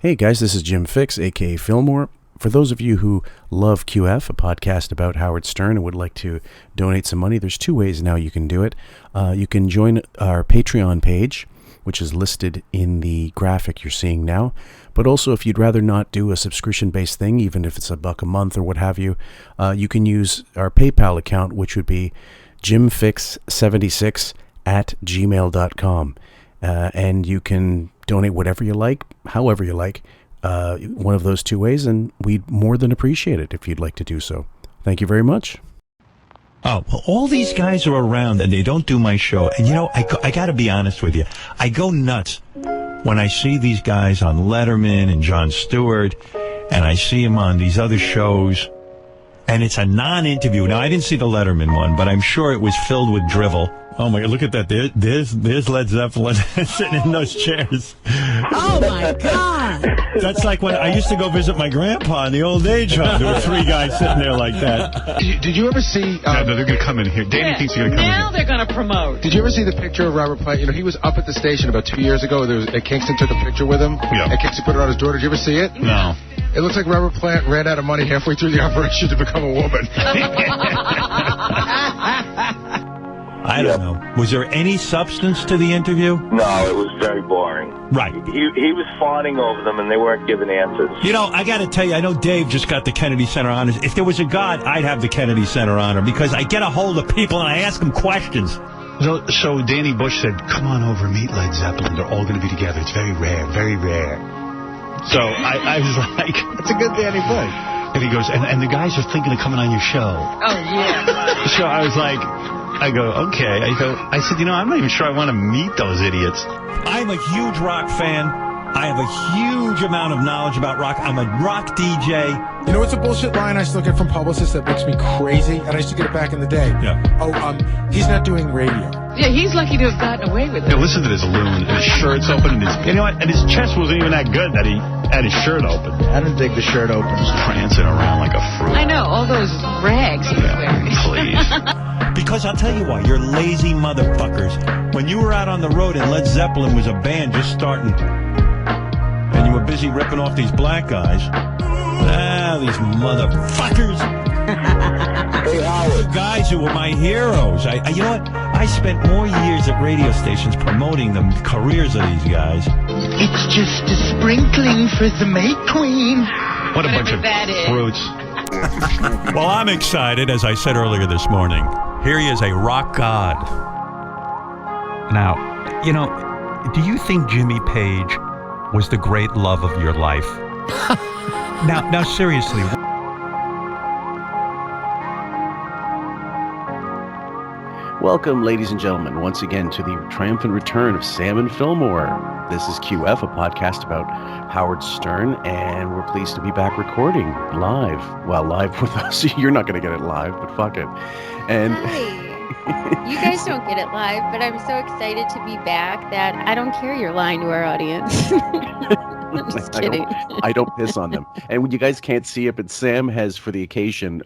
Hey guys, this is Jim Fix, aka Fillmore. For those of you who love QF, a podcast about Howard Stern, and would like to donate some money, there's two ways now you can do it. You can join our Patreon page, which is listed in the graphic you're seeing now. But also, if you'd rather not do a subscription-based thing, even if it's $1 a month or what have you, you can use our PayPal account, which would be jimfix76@gmail.com. And you can donate whatever you like, however you like, one of those two ways, and we'd more than appreciate it if you'd like to do so. Thank you very much. Oh, well, all these guys are around and they don't do my show. And, you know, I got to be honest with you. I go nuts when I see these guys on Letterman and Jon Stewart, and I see them on these other shows, and it's a non-interview. Now, I didn't see the Letterman one, but I'm sure it was filled with drivel. Oh, my God, look at that. There's Led Zeppelin sitting in those chairs. Oh, my God. That's like when I used to go visit my grandpa in the old age home. There were three guys sitting there like that. Did you ever see... no, they're going to come in here. Danny thinks they're going to come in here. Now they're going to promote. Did you ever see the picture of Robert Plant? You know, he was up at the station about 2 years ago. Kingston took a picture with him. Yeah. And Kingston put it on his door. Did you ever see it? No. It looks like Robert Plant ran out of money halfway through the operation to become a woman. I don't know. Was there any substance to the interview? No, it was very boring. Right. He was fawning over them, and they weren't giving answers. You know, I got to tell you, I know Dave just got the Kennedy Center honors. If there was a God, I'd have the Kennedy Center honor because I get a hold of people and I ask them questions. So Danny Bush said, come on over, meet Led Zeppelin. They're all going to be together. It's very rare, very rare. So I was like, that's a good Danny Bush. And he goes, and the guys are thinking of coming on your show. Oh, yeah. So I was like... I go, okay. I said, you know, I'm not even sure I want to meet those idiots. I'm a huge rock fan. I have a huge amount of knowledge about rock. I'm a rock DJ. You know what's a bullshit line I used to get from publicists that makes me crazy? And I used to get it back in the day. Yeah. Oh, he's not doing radio. Yeah, he's lucky to have gotten away with it. Yeah, listen to this loon, and his shirt's open, and you know what? And his chest wasn't even that good that he had his shirt open. I didn't think the shirt open. Just prancing around like a fruit. I know, all those rags he was wearing. Please. Because I'll tell you why, you're lazy motherfuckers. When you were out on the road and Led Zeppelin was a band just starting, and you were busy ripping off these black guys, these motherfuckers. Hey, Howard. The guys who were my heroes. You know what? I spent more years at radio stations promoting the careers of these guys. It's just a sprinkling for the May Queen. What a bunch of fruits. Well, I'm excited, as I said earlier this morning. Here he is, a rock god. Now, you know, do you think Jimmy Page was the great love of your life? Now, seriously. Welcome, ladies and gentlemen, once again to the triumphant return of Sam and Fillmore. This is QF, a podcast about Howard Stern, and we're pleased to be back recording live. Well, live with us. You're not going to get it live, but fuck it. And Hi. You guys don't get it live, but I'm so excited to be back that I don't care you're lying to our audience. I'm just kidding. I don't piss on them. And when you guys can't see it, but Sam has, for the occasion,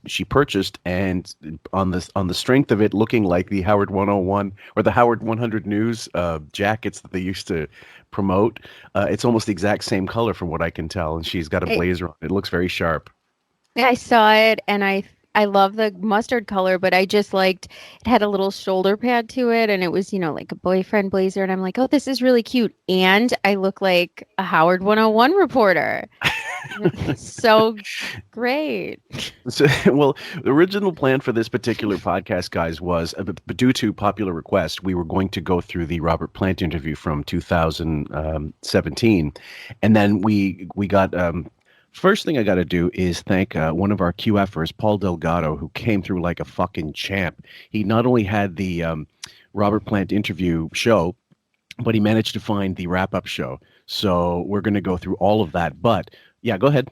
she purchased, and on the strength of it looking like the Howard 101 or the Howard 100 News jackets that they used to promote, it's almost the exact same color from what I can tell, and she's got a blazer on. It looks very sharp. I saw it, and I love the mustard color, but I just liked it had a little shoulder pad to it, and it was, you know, like a boyfriend blazer, and I'm like, oh, this is really cute. And I look like a Howard 101 reporter. So great. So, well, the original plan for this particular podcast, guys, was due to popular request, we were going to go through the Robert Plant interview from 2017, and then we got first thing I got to do is thank one of our QFers, Paul Delgado, who came through like a fucking champ. He not only had the Robert Plant interview show, but he managed to find the wrap-up show. So we're going to go through all of that. But yeah, go ahead.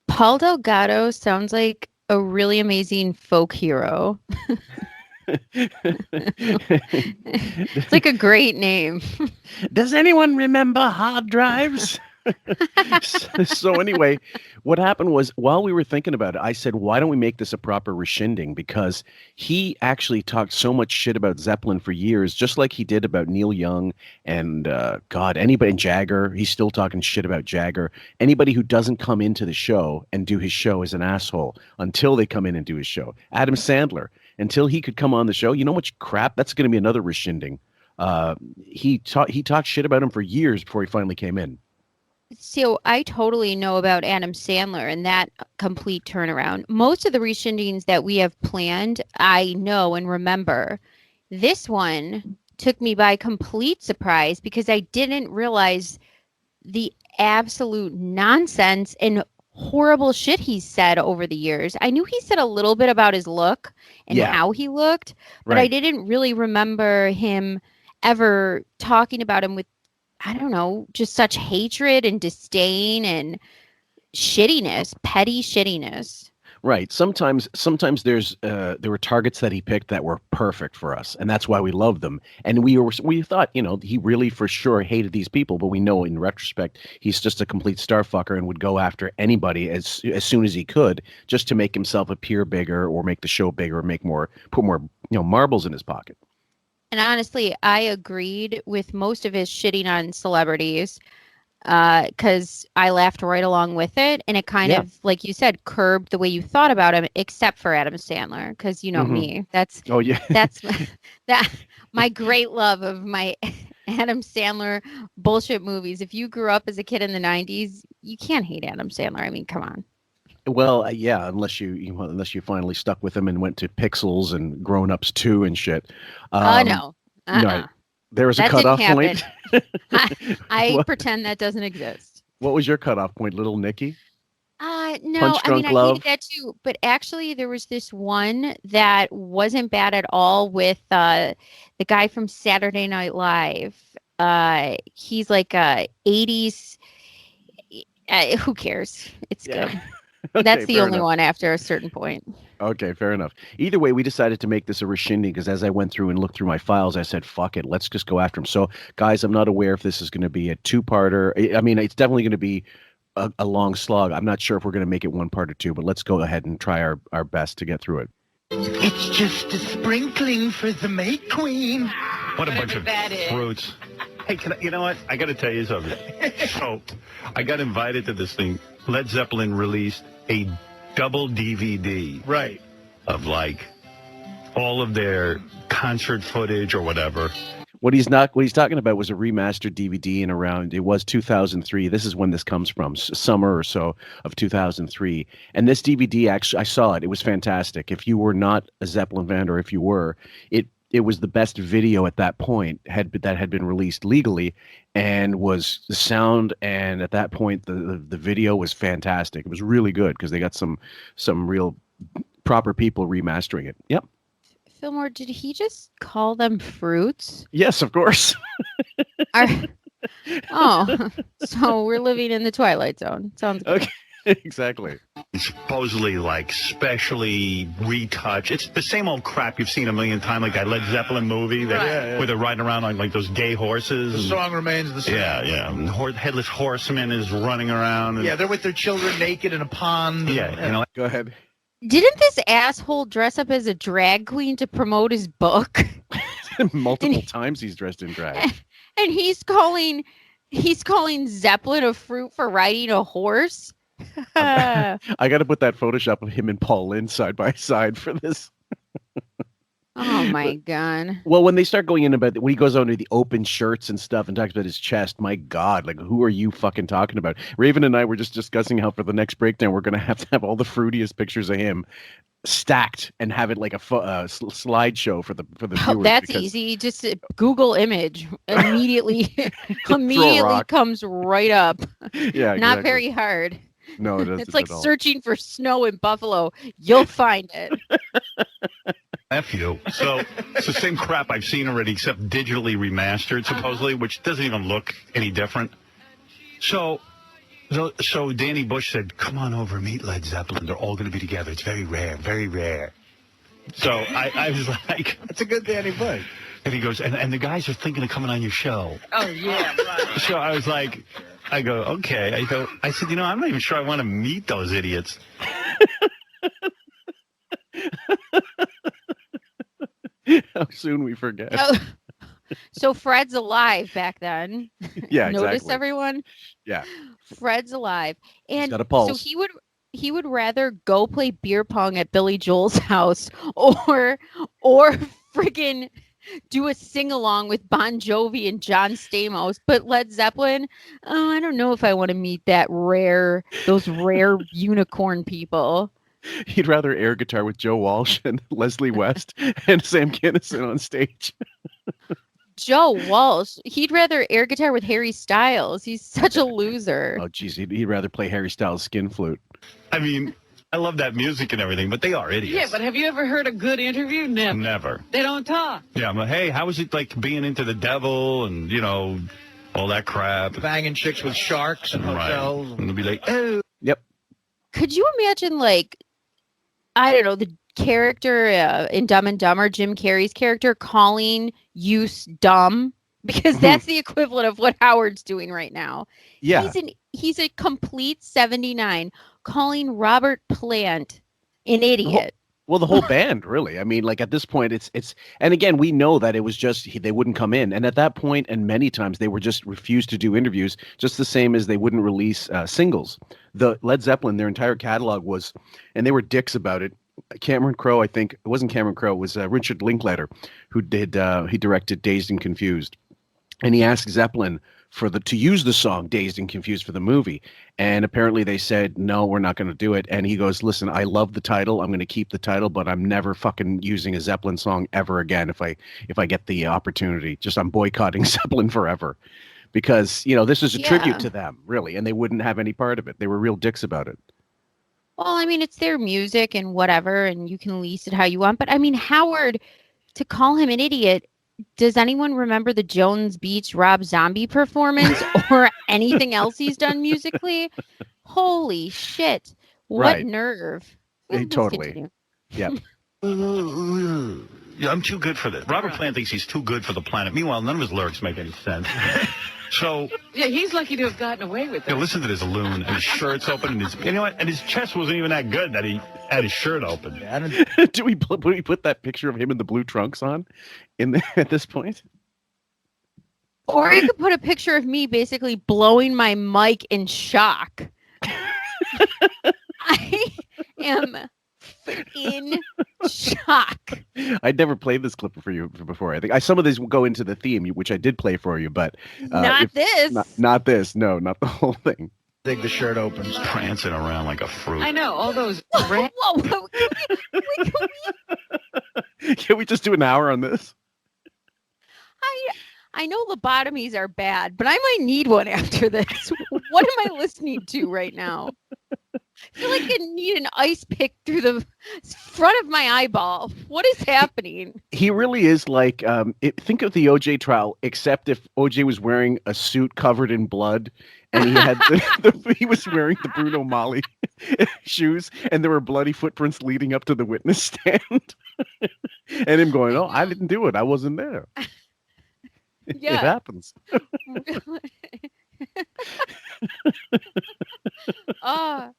Paul Delgado sounds like a really amazing folk hero. It's like a great name. Does anyone remember hard drives? So anyway, what happened was while we were thinking about it, I said, why don't we make this a proper Reschinding? Because he actually talked so much shit about Zeppelin for years, just like he did about Neil Young and God, anybody, and Jagger. He's still talking shit about Jagger. Anybody who doesn't come into the show and do his show is an asshole until they come in and do his show. Adam Sandler, until he could come on the show, you know how much crap? That's going to be another Reschinding. He talked shit about him for years before he finally came in. So I totally know about Adam Sandler and that complete turnaround. Most of the Reschindings that we have planned, I know and remember. This one took me by complete surprise because I didn't realize the absolute nonsense and horrible shit he's said over the years. I knew he said a little bit about his look and how he looked, but I didn't really remember him ever talking about him with, I don't know, just such hatred and disdain and shittiness, petty shittiness. Right. Sometimes there were targets that he picked that were perfect for us, and that's why we loved them. And we thought, he really for sure hated these people, but we know in retrospect he's just a complete starfucker and would go after anybody as soon as he could, just to make himself appear bigger or make the show bigger, or put more marbles in his pocket. And honestly, I agreed with most of his shitting on celebrities because I laughed right along with it. And it kind of, like you said, curbed the way you thought about him, except for Adam Sandler, because you know me. That's my great love of my Adam Sandler bullshit movies. If you grew up as a kid in the 90s, you can't hate Adam Sandler. I mean, come on. Well, yeah, unless you finally stuck with him and went to Pixels and Grown Ups 2 and shit. No. No, there was a cutoff point. I pretend that doesn't exist. What was your cutoff point, Little Nicky? No, Punch I mean, Drunk I Love? hated that too. But actually, there was this one that wasn't bad at all with the guy from Saturday Night Live. He's like a 80s. Who cares? It's good. Okay, that's the only enough. one after a certain point. Okay, fair enough. Either way, we decided to make this a Reschinding because as I went through and looked through my files, I said, fuck it, let's just go after him. So, guys, I'm not aware if this is going to be a two-parter. I mean, it's definitely going to be a long slog. I'm not sure if we're going to make it one part or two, but let's go ahead and try our best to get through it. It's just a sprinkling for the May Queen. What a bunch of fruits. Hey, you know what? I got to tell you something. So, I got invited to this thing. Led Zeppelin released a double DVD. Right. Of like all of their concert footage or whatever. What he's talking about was a remastered DVD in around, it was 2003. This is when this comes from, summer or so of 2003. And this DVD, actually, I saw it. It was fantastic. If you were not a Zeppelin fan, or if you were, it was the best video at that point that had been released legally, and was the sound. And at that point, the video was fantastic. It was really good because they got some real proper people remastering it. Yep. Fillmore, did he just call them fruits? Yes, of course. So we're living in the Twilight Zone. Sounds good. Okay. Exactly. Supposedly, like, specially retouched. It's the same old crap you've seen a million times, like that Led Zeppelin movie where they're riding around on like those gay horses. The song remains the same. Yeah. And Headless Horseman is running around. And, they're with their children naked in a pond. Yeah. Go ahead. Didn't this asshole dress up as a drag queen to promote his book? Multiple times he's dressed in drag. And he's calling Zeppelin a fruit for riding a horse? I got to put that Photoshop of him and Paul Lynde side by side for this. Oh my God. Well, when they start going in about when he goes on to the open shirts and stuff and talks about his chest, my God, like, who are you fucking talking about? Raven and I were just discussing how for the next breakdown we're going to have all the fruitiest pictures of him stacked and have it like a slideshow for the viewers. Oh, that's easy. Just Google image immediately comes right up. Yeah, not very hard. No, it doesn't. It's like searching for snow in Buffalo. You'll find it. F you. So it's the same crap I've seen already, except digitally remastered, supposedly, which doesn't even look any different. So Danny Bush said, come on over, meet Led Zeppelin. They're all going to be together. It's very rare, very rare. So I was like... That's a good Danny Bush. And he goes, and the guys are thinking of coming on your show. Oh, yeah, right. So I was like, I go, okay. I said, I'm not even sure I want to meet those idiots. How soon we forget. Oh, so Fred's alive back then. Yeah, Notice exactly. everyone? Yeah. Fred's alive. And got a pulse. so he would rather go play beer pong at Billy Joel's house or friggin' do a sing-along with Bon Jovi and John Stamos. But Led Zeppelin, I don't know if I want to meet those rare unicorn people. He'd rather air guitar with Joe Walsh and Leslie West and Sam Kinison on stage. Joe Walsh. He'd rather air guitar with Harry Styles. He's such a loser. Oh, geez. He'd rather play Harry Styles' skin flute. I mean, I love that music and everything, but they are idiots. Yeah, but have you ever heard a good interview? Never. Never. They don't talk. Yeah, I'm like, hey, how was it like being into the devil and, all that crap? Banging chicks with sharks and hotels. Right. And they'll be like, oh. Yep. Could you imagine, I don't know, the character in Dumb and Dumber, Jim Carrey's character, calling you dumb? Because that's the equivalent of what Howard's doing right now. Yeah. He's a complete 79, calling Robert Plant an idiot. Well, the whole band, really. I mean, at this point, it's, and again, we know that it was just, they wouldn't come in. And at that point, and many times, they were just refused to do interviews, just the same as they wouldn't release singles. The Led Zeppelin, their entire catalog was, and they were dicks about it. Cameron Crowe, I think, it wasn't Cameron Crowe, it was Richard Linklater, who he directed Dazed and Confused. And he asked Zeppelin to use the song Dazed and Confused for the movie. And apparently they said, no, we're not going to do it. And he goes, listen, I love the title. I'm going to keep the title, but I'm never fucking using a Zeppelin song ever again if I get the opportunity. Just I'm boycotting Zeppelin forever. Because, this is a tribute to them, really. And they wouldn't have any part of it. They were real dicks about it. Well, I mean, it's their music and whatever, and you can lease it how you want. But I mean, Howard, to call him an idiot, does anyone remember the Jones Beach Rob Zombie performance or anything else he's done musically? Holy shit. What nerve. Totally. Yeah. Yeah, I'm too good for this. Robert Plant thinks he's too good for the planet. Meanwhile, none of his lyrics make any sense. So yeah, he's lucky to have gotten away with it. Listen to this loon, and his shirt's open, and his chest wasn't even that good that he had his shirt open. Do we put that picture of him in the blue trunks on at this point? Or you could put a picture of me basically blowing my mic in shock. I am in shock. I'd never played this clip for you before. I think some of these will go into the theme, which I did play for you, but not this. Not this. No, not the whole thing. Dig the shirt opens, prancing around like a fruit. I know all those. Whoa, Can we just do an hour on this? I know lobotomies are bad, but I might need one after this. What am I listening to right now? I feel like I need an ice pick through the front of my eyeball. What is happening? He really is like, think of the OJ trial, except if OJ was wearing a suit covered in blood and he had he was wearing the Bruno Mali shoes and there were bloody footprints leading up to the witness stand. And him going, oh, I didn't do it. I wasn't there. Yeah. It happens. Oh.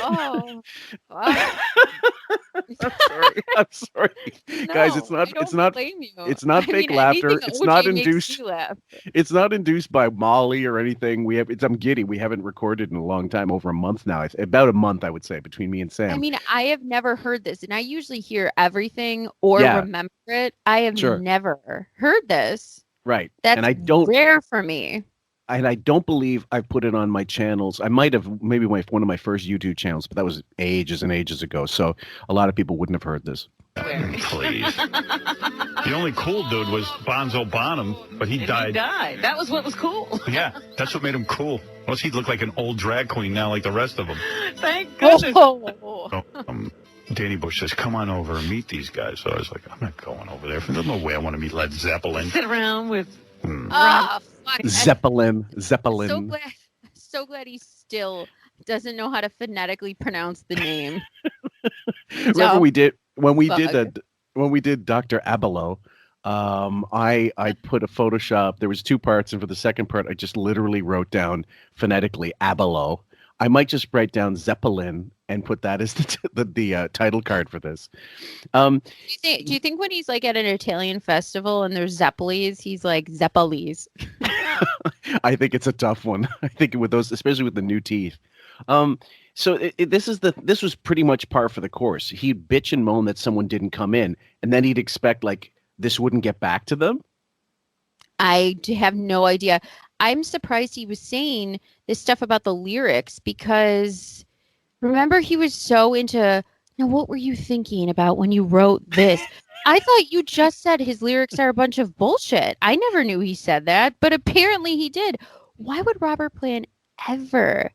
I'm sorry. No, guys, it's not fake laughter. It's not induced. It's not induced by Molly or anything. I'm giddy. We haven't recorded in a long time, over a month now. It's about a month, I would say, between me and Sam. I mean, I have never heard this, and I usually hear everything or remember it. I have never heard this. Right. That's rare for me. And I don't believe I've put it on my channels. I might have, maybe one of my first YouTube channels, but that was ages and ages ago. So a lot of people wouldn't have heard this. Please. The only cool dude was Bonzo Bonham, but he died. He died. That was what was cool. Yeah, that's what made him cool. Plus, he'd look like an old drag queen now, like the rest of them. Thank goodness. So, Danny Bush says, come on over and meet these guys. So I was like, I'm not going over there. There's no way I want to meet Led Zeppelin. Sit around with... Fuck. Zeppelin. So glad he still doesn't know how to phonetically pronounce the name. Remember when we did Dr. Abelo I put a Photoshop. There was two parts, and for the second part, I just literally wrote down phonetically Abelo. I might just write down Zeppelin and put that as the title card for this. Do you think when he's like at an Italian festival and there's Zeppelis, he's like Zeppelis? I think it's a tough one. I think with those, especially with the new teeth. So this was pretty much par for the course. He'd bitch and moan that someone didn't come in, and then he'd expect like this wouldn't get back to them. I have no idea. I'm surprised he was saying this stuff about the lyrics because remember he was so into, now what were you thinking about when you wrote this? I thought you just said his lyrics are a bunch of bullshit. I never knew he said that, but apparently he did. Why would Robert Plant ever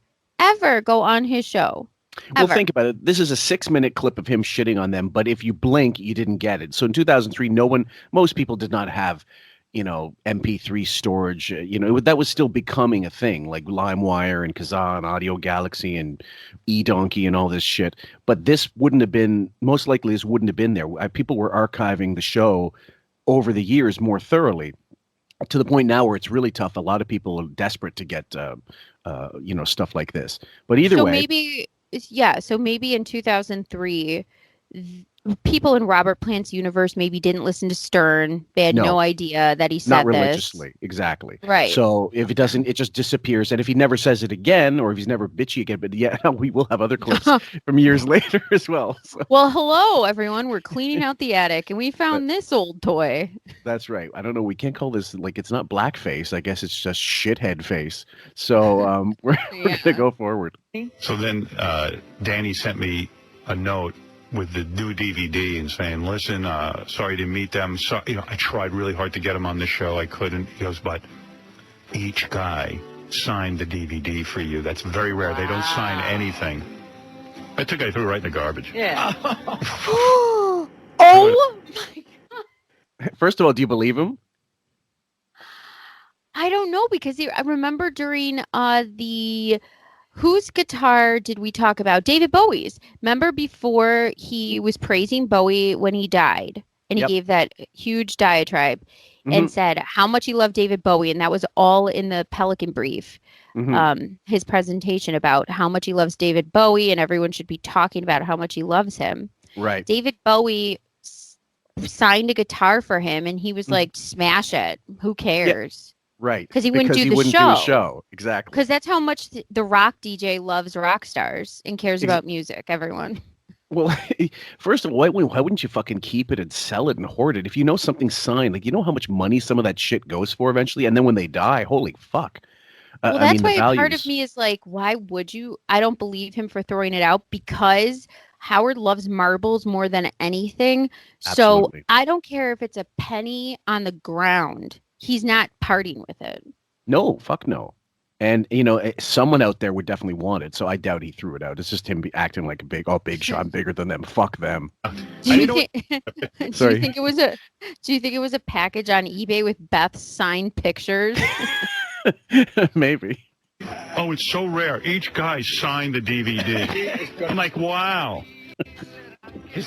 go on his show? Well, think about it. This is a 6-minute clip of him shitting on them, but if you blink, you didn't get it. So in 2003, most people did not have, MP3 storage. That was still becoming a thing, like LimeWire and Kazaa and Audio Galaxy and eDonkey and all this shit. But this wouldn't have been, most likely this wouldn't have been there. People were archiving the show over the years more thoroughly, to the point now where it's really tough. A lot of people are desperate to get, stuff like this. But either way. So maybe in 2003, people in Robert Plant's universe maybe didn't listen to Stern. They had no idea that he said not religiously. This. Exactly. Right. So if it doesn't, it just disappears. And if he never says it again, or if he's never bitchy again, but we will have other clips from years later as well. So. Well, hello, everyone. We're cleaning out the attic and we found this old toy. That's right. I don't know. We can't call this, it's not blackface. I guess it's just shithead face. So we're going to go forward. So then Danny sent me a note with the new DVD and saying, listen, sorry to meet them. So, I tried really hard to get them on the show. I couldn't. He goes, but each guy signed the DVD for you. That's very rare. Wow. They don't sign anything. I threw it right in the garbage. Yeah. Oh, my God. First of all, do you believe him? I don't know, because I remember during whose guitar did we talk about? David Bowie's. Remember before he was praising Bowie when he died, and he gave that huge diatribe and said how much he loved David Bowie, and that was all in the Pelican Brief. His presentation about how much he loves David Bowie, and everyone should be talking about how much he loves him. Right. David Bowie signed a guitar for him, and he was like, "Smash it! Who cares?" Yeah. Right. Because he wouldn't do the show. Exactly. Because that's how much the rock DJ loves rock stars and cares about music, everyone. Well, first of all, why wouldn't you fucking keep it and sell it and hoard it? If you know something's signed, you know how much money some of that shit goes for eventually? And then when they die, holy fuck. Well, that's why part of me is like, why would you? I don't believe him for throwing it out, because Howard loves marbles more than anything. Absolutely. So I don't care if it's a penny on the ground. He's not parting with it. No, fuck no. And, someone out there would definitely want it. So I doubt he threw it out. It's just him acting like Big Shot, I'm bigger than them. Fuck them. Do you think it was a package on eBay with Beth's signed pictures? Maybe. Oh, it's so rare. Each guy signed the DVD. I'm like, wow.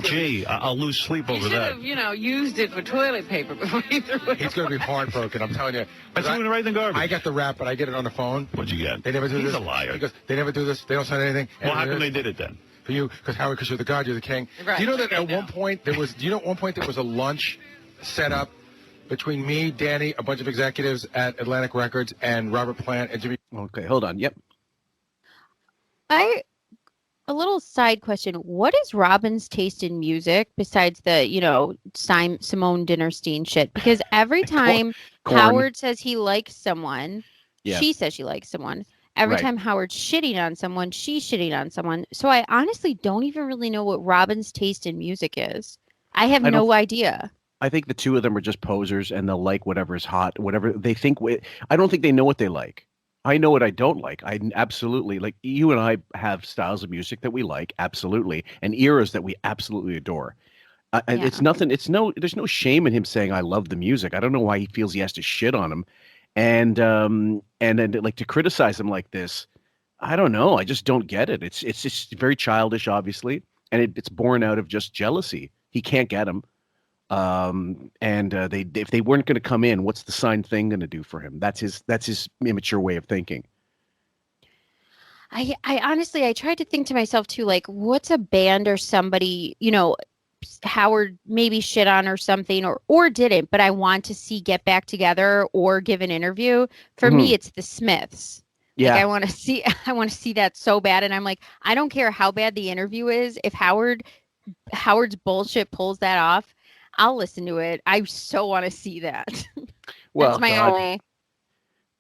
Gee, I'll lose sleep over that. You should have, used it for toilet paper before you threw it. He's going to be heartbroken, I'm telling you. I threw it right in the garbage. I got the rap, but I get it on the phone. What'd you get? They never do this. He's a liar. Because they never do this. They don't sign anything. Well, how come they did it then? For you, because Howard, because you're the god, you're the king. Right. Do you know that at one point there was? Do you know at one point there was a lunch set up between me, Danny, a bunch of executives at Atlantic Records, and Robert Plant and Jimmy? Okay, hold on. Yep. A little side question. What is Robin's taste in music besides the, Simone Dinnerstein shit? Because every time Howard says he likes someone, she says she likes someone. Every time Howard's shitting on someone, she's shitting on someone. So I honestly don't even really know what Robin's taste in music is. I have no idea. I think the two of them are just posers, and they'll like whatever's hot, whatever they think. I don't think they know what they like. I know what I don't like. I absolutely like. You and I have styles of music that we like, absolutely, and eras that we absolutely adore. And it's nothing. There's no shame in him saying I love the music. I don't know why he feels he has to shit on him, and then like to criticize him like this. I don't know. I just don't get it. It's just very childish, obviously, and it's born out of just jealousy. He can't get him. And if they weren't going to come in, what's the signed thing going to do for him? That's his immature way of thinking. I honestly, I tried to think to myself too, like, what's a band or somebody, Howard maybe shit on or something, or didn't, but I want to see get back together or give an interview. For me, it's the Smiths. Yeah. Like, I want to see that so bad. And I'm like, I don't care how bad the interview is. If Howard's bullshit pulls that off, I'll listen to it. I so want to see that. Well, that's my only.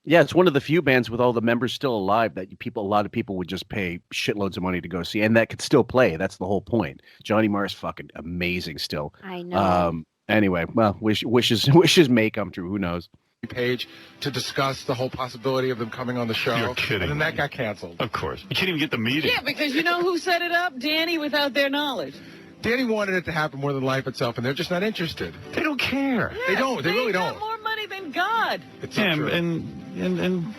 Yeah, it's one of the few bands with all the members still alive that a lot of people would just pay shitloads of money to go see, and that could still play. That's the whole point. Johnny Marr's fucking amazing still. I know. Anyway, well, wishes may come true. Who knows? Page to discuss the whole possibility of them coming on the show. You're kidding. And then that got canceled. Of course. You can't even get the meeting. Yeah, because you know who set it up? Danny, without their knowledge. Danny wanted it to happen more than life itself, and they're just not interested. They don't care. They don't. They really don't. Got more money than God. It's Yeah, not true. and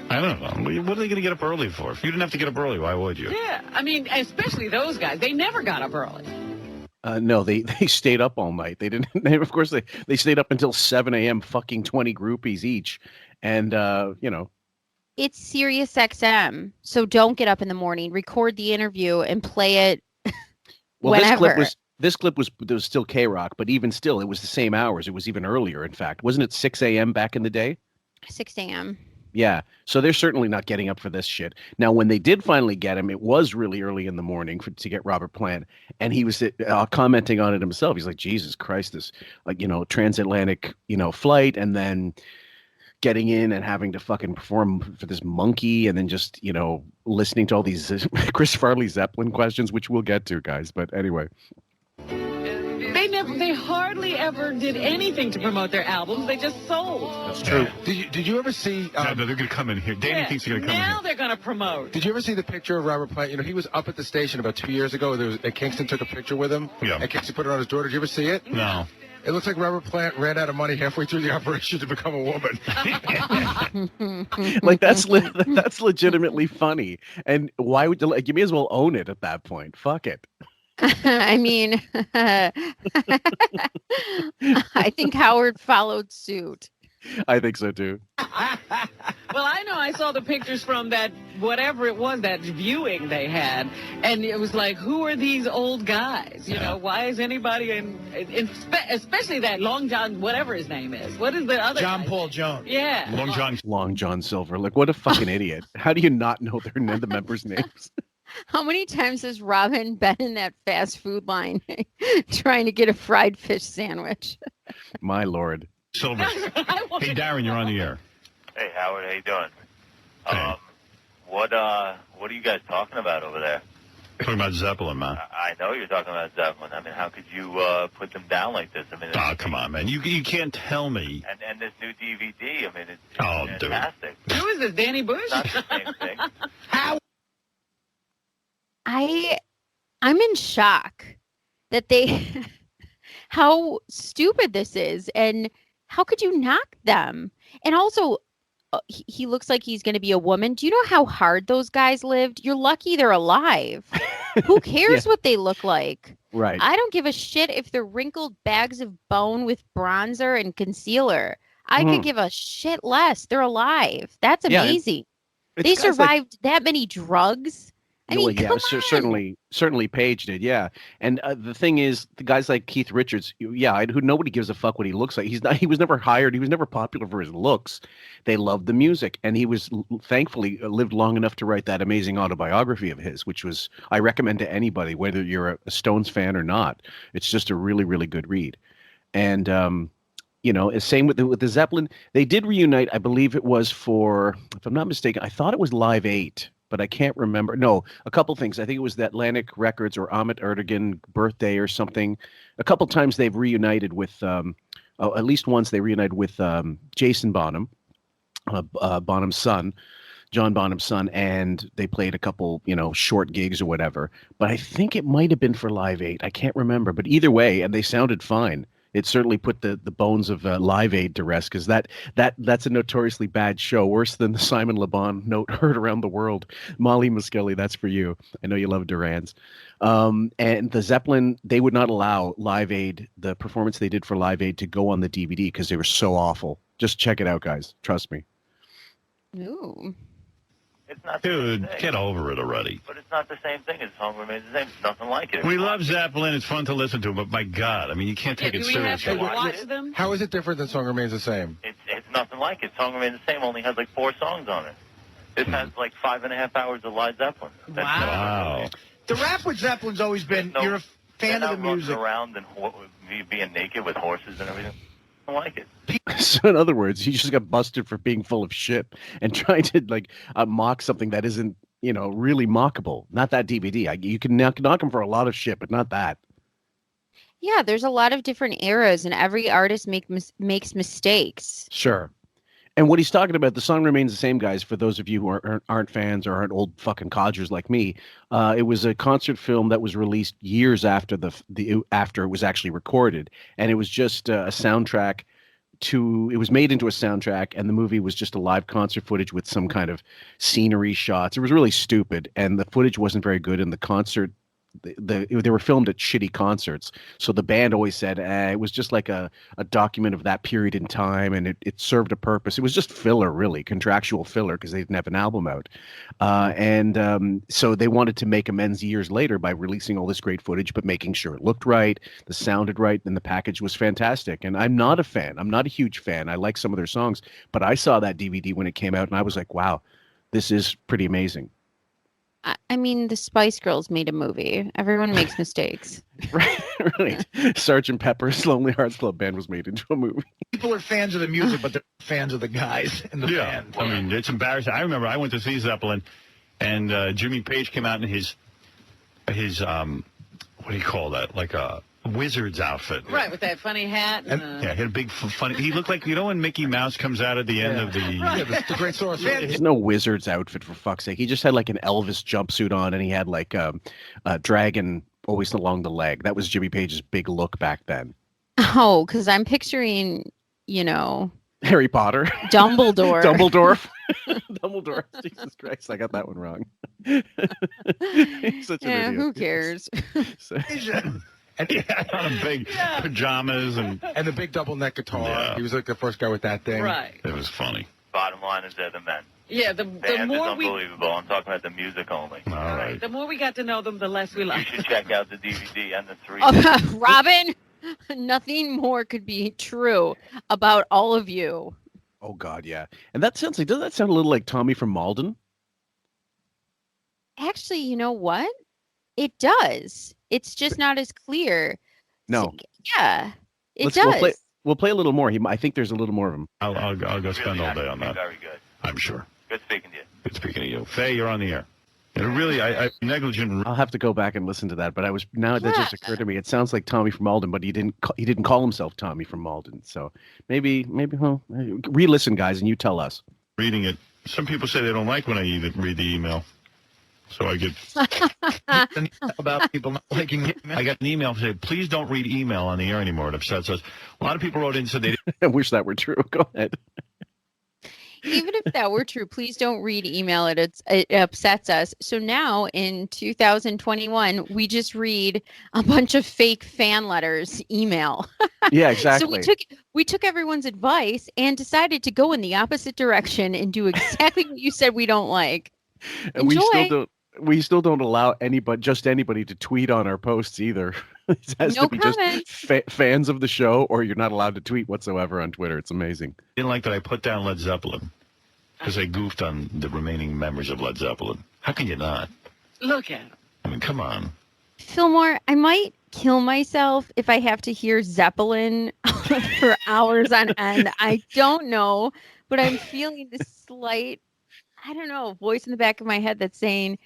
I don't know. What are they going to get up early for? If you didn't have to get up early, why would you? Yeah, I mean, especially those guys. They never got up early. No, they stayed up all night. They didn't. Of course, they stayed up until 7 a.m. Fucking 20 groupies each, and It's Sirius XM, so don't get up in the morning. Record the interview and play it. Well, whenever. this clip was still K-Rock, but even still, it was the same hours. It was even earlier, in fact. Wasn't it 6 a.m. back in the day? 6 a.m. Yeah, so they're certainly not getting up for this shit. Now, when they did finally get him, it was really early in the morning to get Robert Plant, and he was commenting on it himself. He's like, Jesus Christ, this transatlantic flight, and then getting in and having to fucking perform for this monkey, and then just listening to all these Chris Farley Zeppelin questions, which we'll get to, guys. But anyway. They hardly ever did anything to promote their albums. They just sold. That's true. Did you ever see? No, they're going to come in here. Danny thinks they're going to come in here. Now they're going to promote. Did you ever see the picture of Robert Plant? He was up at the station about 2 years ago. Kingston took a picture with him. Yeah. And Kingston put it on his door. Did you ever see it? No. It looks like Robert Plant ran out of money halfway through the operation to become a woman. Like that's legitimately funny. And why would you may as well own it at that point. Fuck it. I mean, I think Howard followed suit. I think so too. Well, I know I saw the pictures from that, whatever it was, that viewing they had. And it was like, who are these old guys? Why is anybody especially that Long John, whatever his name is. What is the other John guy? Paul Jones. Yeah. Long John Silver. Like, what a fucking idiot. How do you not know the members' names? How many times has Robin been in that fast food line trying to get a fried fish sandwich? My Lord. Silver. Hey, Darren, you're on the air. Hey, Howard, how you doing? Hey. What are you guys talking about over there? Talking about Zeppelin, man. I know you're talking about Zeppelin. I mean, how could you put them down like this? I mean, Oh, come on, man. You can't tell me. And this new DVD, I mean, it's Dude. fantastic. Who is this, Danny Bush? Not the same thing. I'm in shock that how stupid this is, and how could you knock them? And also, he looks like he's going to be a woman. Do you know how hard those guys lived? You're lucky they're alive. Who cares what they look like? Right. I don't give a shit if they're wrinkled bags of bone with bronzer and concealer. I could give a shit less. They're alive. That's amazing. They survived that many drugs. I mean, come on. Certainly Page did, yeah. And the thing is, the guys like Keith Richards, who nobody gives a fuck what he looks like. He was never hired. He was never popular for his looks. They loved the music, and he was thankfully lived long enough to write that amazing autobiography of his, which was I recommend to anybody, whether you're a Stones fan or not. It's just a really, really good read. And same with the Zeppelin. They did reunite. I believe it was for, if I'm not mistaken, I thought it was Live 8. But I can't remember. No, a couple things. I think it was the Atlantic Records or Ahmet Ertegun birthday or something. A couple times they've reunited with, at least once they reunited with Jason Bonham, Bonham's son, John Bonham's son, and they played a couple, short gigs or whatever. But I think it might have been for Live 8. I can't remember. But either way, and they sounded fine. It certainly put the bones of Live Aid to rest, because that's a notoriously bad show, worse than the Simon Le Bon note heard around the world. Molly Muskelly, that's for you. I know you love Duran's. And the Zeppelin, they would not allow Live Aid, the performance they did for Live Aid, to go on the DVD because they were so awful. Just check it out, guys. Trust me. Ooh. It's not Dude, get over it already. But it's not the same thing. Its song remains the same. It's nothing like it. We love Zeppelin. It's fun to listen to, but my God, I mean, you can't take it seriously. Watch them? How is it different than Song Remains the Same? It's nothing like it. Song Remains the Same only has like 4 songs on it. This has like 5.5 hours of Led Zeppelin. Wow. The rap with Zeppelin's always been, you're a fan of the music. Around and being naked with horses and everything. I don't like it. So in other words, he just got busted for being full of shit and trying to mock something that isn't, really mockable. Not that DVD. You can knock him for a lot of shit, but not that. Yeah, there's a lot of different eras, and every artist makes mistakes. Sure. And what he's talking about, the song remains the same, guys. For those of you who aren't fans or aren't old fucking codgers like me, it was a concert film that was released years after after it was actually recorded, and it was just a soundtrack it was made into a soundtrack, and the movie was just a live concert footage with some kind of scenery shots. It was really stupid, and the footage wasn't very good, and the concert. They were filmed at shitty concerts, so the band always said it was just like a document of that period in time, and it served a purpose. It was just filler, really, contractual filler, because they didn't have an album out, so they wanted to make amends years later by releasing all this great footage, but making sure it looked right, the sounded right, and the package was fantastic. And I'm not a fan. I'm not a huge fan. I like some of their songs, but I saw that DVD when it came out, and I was like, wow, this is pretty amazing. I mean, the Spice Girls made a movie. Everyone makes mistakes. Right. Sgt. Pepper's Lonely Hearts Club Band was made into a movie. People are fans of the music, but they're fans of the guys in the band. I mean, it's embarrassing. I remember I went to see Zeppelin, and Jimmy Page came out in his what do you call that? Like a wizard's outfit. Right, with that funny hat. And he had a big funny. He looked like, when Mickey Mouse comes out at the end of the. Yeah, the Great Sorcerer. There's no wizard's outfit, for fuck's sake. He just had like an Elvis jumpsuit on, and he had like a dragon always along the leg. That was Jimmy Page's big look back then. Oh, because I'm picturing, Harry Potter. Dumbledore. Dumbledore. Jesus Christ, I got that one wrong. He's such an idiot. Who cares? And he had on big pajamas and the big double neck guitar. Yeah. He was like the first guy with that thing. Right. It was funny. Bottom line is they're the men. Yeah, the band more is unbelievable. I'm talking about the music only. All right. The more we got to know them, the less we like. You should check out the DVD and the 3. Robin, nothing more could be true about all of you. Oh God, yeah. And that sounds like, doesn't that sound a little like Tommy from Malden? Actually, you know what? It does. It's just not as clear. No. Yeah, it does. We'll play a little more. I think there's a little more of him. I'll go spend all day on that. Very good. I'm sure. Good speaking to you. Good speaking to you. Faye, you're on the air. And really, I negligent. I'll have to go back and listen to that. But that just occurred to me. It sounds like Tommy from Malden, but he didn't call himself Tommy from Malden. So maybe re-listen, guys, and you tell us. Reading it. Some people say they don't like when I even read the email. So I get about people not liking it. I got an email that said, please don't read email on the air anymore. It upsets us. A lot of people wrote in and said they didn't. I wish that were true. Go ahead. Even if that were true, please don't read email. It upsets us. So now in 2021, we just read a bunch of fake fan letters email. Yeah, exactly. So we took everyone's advice and decided to go in the opposite direction and do exactly what you said we don't like. And we still don't allow anybody to tweet on our posts either. It has to be comments. Just fans of the show, or you're not allowed to tweet whatsoever on Twitter. It's amazing. Didn't like that I put down Led Zeppelin because I goofed on the remaining members of Led Zeppelin. How can you not? Look at him. I mean, come on. Fillmore, I might kill myself if I have to hear Zeppelin for hours on end. I don't know, but I'm feeling this slight, I don't know, voice in the back of my head that's saying,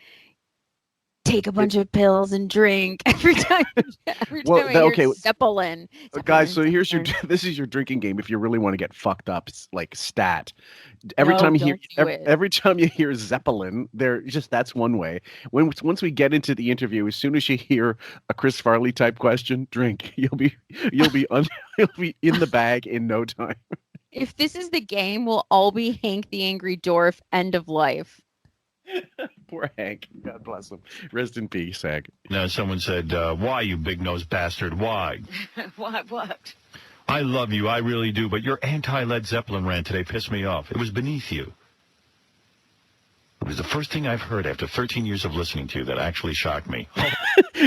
take a bunch of pills and drink every time. Every time I hear Zeppelin. Guys, so here's this is your drinking game. If you really want to get fucked up, it's like stat. Every time you hear Zeppelin, that's one way. Once we get into the interview, as soon as you hear a Chris Farley type question, drink. You'll be in the bag in no time. If this is the game, we'll all be Hank the Angry Dwarf. End of life. Poor Hank. God bless him. Rest in peace, Hank. Now, someone said, why, you big-nosed bastard? Why? What? I love you. I really do. But your anti-Led Zeppelin rant today pissed me off. It was beneath you. It was the first thing I've heard after 13 years of listening to you that actually shocked me.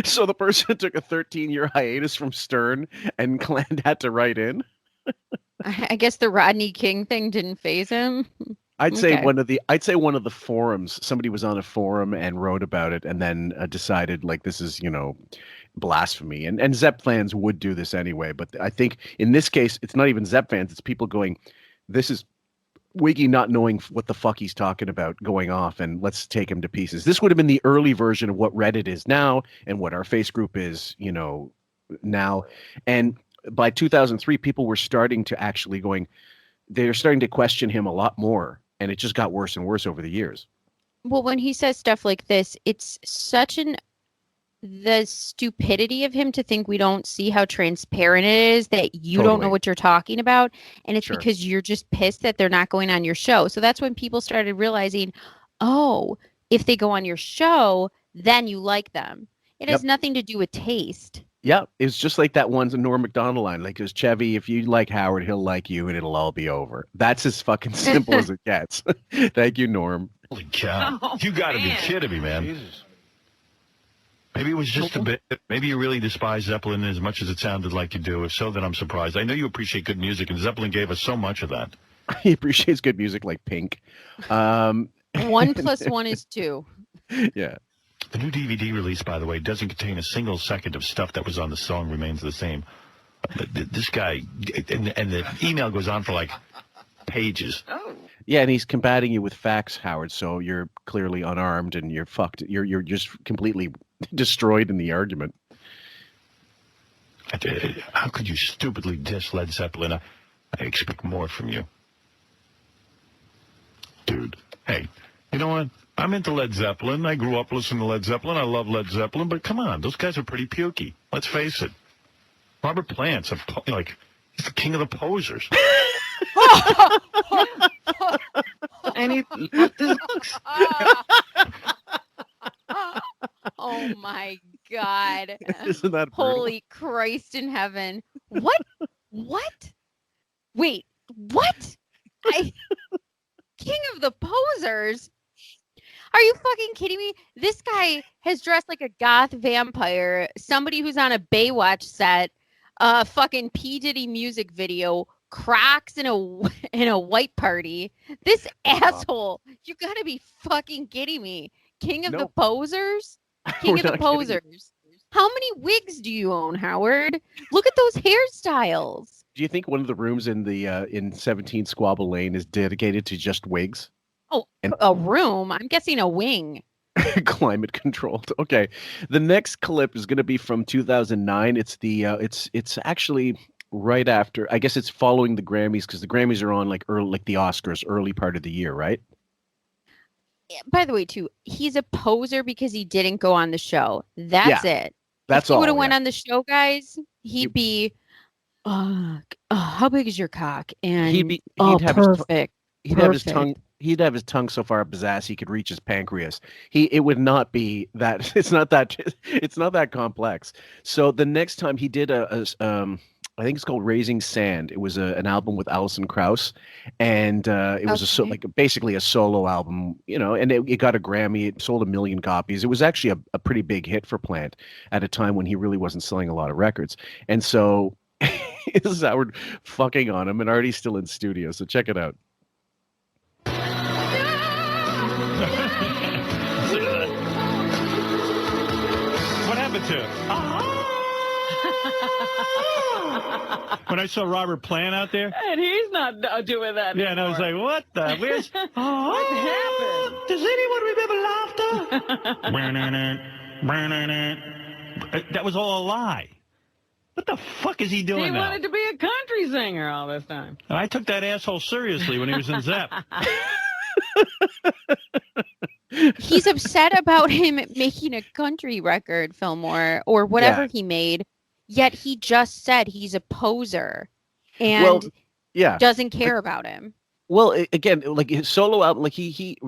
So the person took a 13-year hiatus from Stern and Glenn had to write in? I guess the Rodney King thing didn't faze him. I'd say one of the forums. Somebody was on a forum and wrote about it, and then decided like this is blasphemy. And Zepp fans would do this anyway, but I think in this case it's not even Zepp fans. It's people going, "This is Wiggy not knowing what the fuck he's talking about, going off, and let's take him to pieces." This would have been the early version of what Reddit is now and what our face group is, now. And by 2003, people were starting to actually they're starting to question him a lot more. And it just got worse and worse over the years. Well, when he says stuff like this, it's such the stupidity of him to think we don't see how transparent it is that you don't know what you're talking about. And it's because you're just pissed that they're not going on your show. So that's when people started realizing, oh, if they go on your show, then you like them. It has nothing to do with taste. Yeah, it's just like that one Norm Macdonald line. Like, because Chevy, if you like Howard, he'll like you, and it'll all be over. That's as fucking simple as it gets. Thank you, Norm. Holy cow! You got to be kidding me, man. Jesus. Maybe it was just a bit. Maybe you really despise Zeppelin as much as it sounded like you do. If so, then I'm surprised. I know you appreciate good music, and Zeppelin gave us so much of that. He appreciates good music like Pink. 1 + 1 is 2. Yeah. The new DVD release, by the way, doesn't contain a single second of stuff that was on the song remains the same. This guy, and the email goes on for like pages. Oh. Yeah, and he's combating you with facts, Howard, so you're clearly unarmed and you're fucked. You're just completely destroyed in the argument. How could you stupidly diss Led Zeppelin? I expect more from you. Dude, hey, you know what? I'm into Led Zeppelin. I grew up listening to Led Zeppelin. I love Led Zeppelin, but come on, those guys are pretty pukey. Let's face it. Robert Plant's he's the king of the posers. And he loved his books. Oh my God. Isn't that brutal? Holy Christ in heaven. What? Wait, what? King of the posers? Are you fucking kidding me? This guy has dressed like a goth vampire, somebody who's on a Baywatch set, fucking P. Diddy music video, Crocs in a white party. This asshole, you gotta be fucking kidding me. King of the posers? King of the posers. How many wigs do you own, Howard? Look at those hairstyles. Do you think one of the rooms in the in 17 Squabble Lane is dedicated to just wigs? Oh, a room? I'm guessing a wing. Climate controlled. Okay. The next clip is going to be from 2009. It's the it's actually right after. I guess it's following the Grammys because the Grammys are on like the Oscars, early part of the year, right? By the way, too, he's a poser because he didn't go on the show. That's it. That's all. If he all. would have went on the show, guys, he'd be. How big is your cock? And he'd have perfect. He'd have his tongue. He'd have his tongue so far up his ass he could reach his pancreas. It would not be that. It's not that complex. So the next time he did I think it's called Raising Sand. It was an album with Alison Krauss, and it was basically a solo album, and it got a Grammy. It sold 1 million copies. It was actually a pretty big hit for Plant at a time when he really wasn't selling a lot of records. And so this is Howard fucking on him, and Artie's still in studio. So check it out. What happened to it? When I saw Robert Plant out there, and he's not doing that anymore. Yeah, and I was like, "What the? Where's? What happened? Does anyone remember laughter?" That was all a lie. What the fuck is he doing He now? wanted to be a country singer all this time. I took that asshole seriously when he was in Zepp. He's upset about him making a country record, Fillmore, or whatever he made. Yet he just said he's a poser and doesn't care about him. Well, again, like his solo album, like he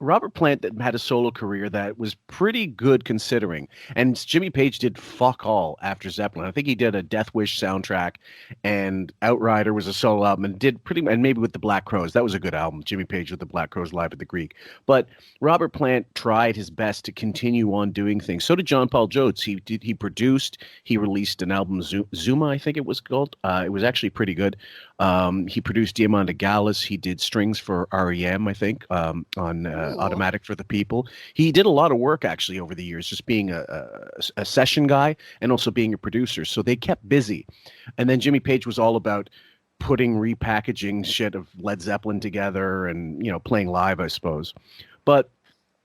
Robert Plant had a solo career that was pretty good considering, and Jimmy Page did fuck all after Zeppelin. I think he did a Death Wish soundtrack, and Outrider was a solo album, and did and maybe with the Black Crowes. That was a good album, Jimmy Page with the Black Crowes live at the Greek. But Robert Plant tried his best to continue on doing things. So did John Paul Jones. He produced, he released an album, Zuma, I think it was called. It was actually pretty good. He produced Diamanda Gallis. He did strings for REM, I think, on Automatic for the People. He did a lot of work actually over the years, just being a session guy and also being a producer. So they kept busy. And then Jimmy Page was all about repackaging shit of Led Zeppelin together and, playing live, I suppose. But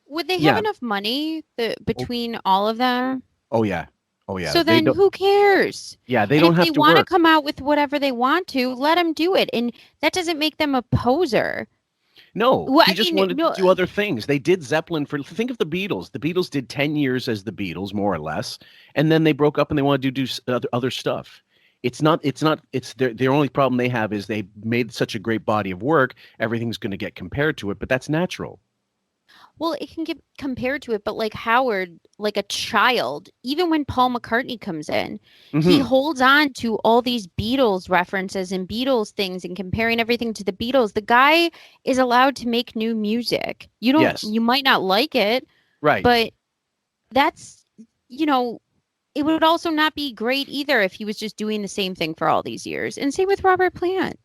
would they have enough money between all of them? Oh, yeah. Oh, yeah. So then who cares? Yeah, they don't have to work. If they want to come out with whatever they want to, let them do it. And that doesn't make them a poser. No, he just wanted to do other things. They did Zeppelin think of the Beatles. The Beatles did 10 years as the Beatles, more or less. And then they broke up and they wanted to do other stuff. It's their only problem they have is they made such a great body of work. Everything's going to get compared to it, but that's natural. Well, it can get compared to it, but like Howard, like a child, even when Paul McCartney comes in, he holds on to all these Beatles references and Beatles things and comparing everything to the Beatles. The guy is allowed to make new music. You might not like it, right? But that's, it would also not be great either if he was just doing the same thing for all these years. And same with Robert Plant.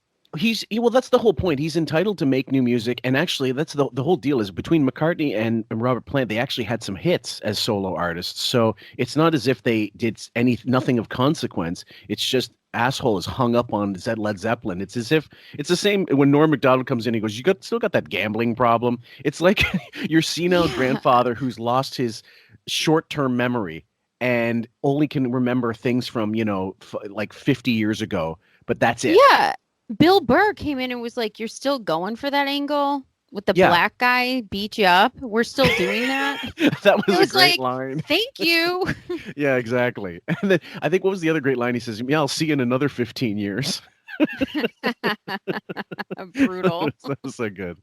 Well, that's the whole point. He's entitled to make new music, and actually, that's the whole deal. Is between McCartney and Robert Plant, they actually had some hits as solo artists. So it's not as if they did nothing of consequence. It's just asshole is hung up on Led Zeppelin. It's as if it's the same when Norm Macdonald comes in. He goes, still got that gambling problem." It's like your senile grandfather who's lost his short-term memory and only can remember things from like 50 years ago, but that's it. Yeah. Bill Burr came in and was like, "You're still going for that angle with the black guy beat you up? We're still doing that?" That was a great line. Thank you. Yeah, exactly. And then I think what was the other great line? He says, "Yeah, I'll see you in another 15 years." Brutal. That was so good.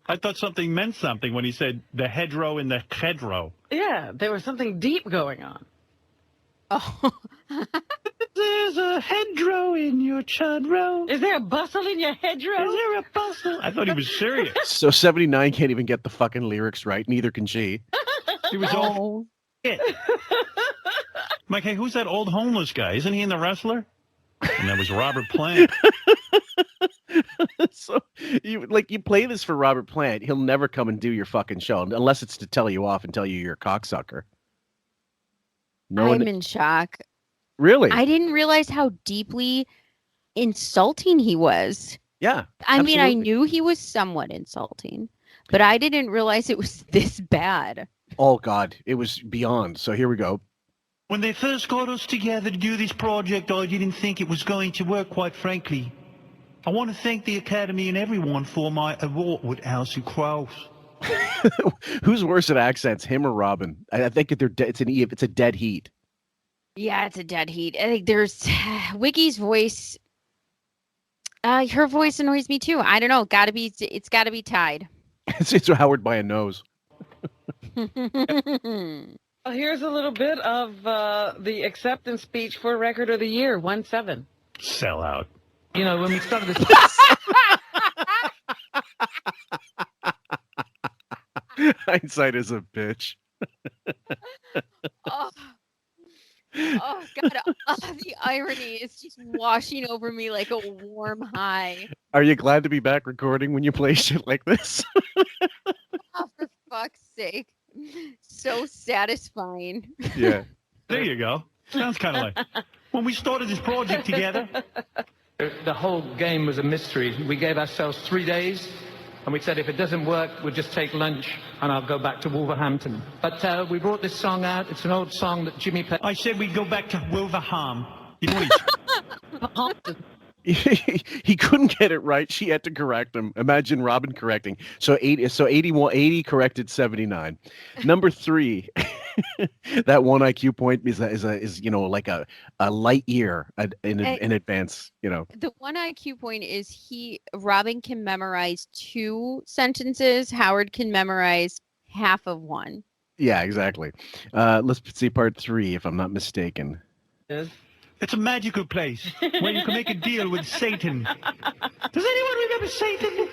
I thought something meant something when he said the hedgerow in the hedgerow. Yeah, there was something deep going on. Oh. There's a hedgerow in your chudrow. Is there a bustle in your hedgerow? Is there a bustle? I thought he was serious. So 79 can't even get the fucking lyrics right. Neither can she. He was all shit. Mike, hey, who's that old homeless guy? Isn't he in The Wrestler? And that was Robert Plant. So you play this for Robert Plant. He'll never come and do your fucking show unless it's to tell you off and tell you you're a cocksucker. I'm in shock. Really? I didn't realize how deeply insulting he was. Yeah. I mean, I knew he was somewhat insulting, but I didn't realize it was this bad. Oh, God. It was beyond. So here we go. When they first got us together to do this project, I didn't think it was going to work, quite frankly. I want to thank the Academy and everyone for my award with House and Crows. Who's worse at accents, him or Robin? I think it's a dead heat. Yeah, it's a dead heat. I think there's Wiggy's voice. Her voice annoys me too. I don't know. It's got to be tied. It's Howard by a nose. Well, here's a little bit of the acceptance speech for Record of the Year, 1-7. Sell out. When we started this. Hindsight is a bitch. Oh God! The irony is just washing over me like a warm high. Are you glad to be back recording when you play shit like this? Oh, for fuck's sake! So satisfying. Yeah. There you go. Sounds kind of like when we started this project together. The whole game was a mystery. We gave ourselves 3 days. And we said, if it doesn't work, we'll just take lunch and I'll go back to Wolverhampton. But we brought this song out. It's an old song that Jimmy played. I said we'd go back to Wolverhampton. He couldn't get it right. She had to correct him. Imagine Robin correcting. So 80 corrected 79. Number 3, that one IQ point is like a light year in advance. The one IQ point is Robin can memorize 2 sentences. Howard can memorize half of one. Yeah, exactly. Let's see part 3, if I'm not mistaken. Yes. It's a magical place where you can make a deal with Satan. Does anyone remember Satan?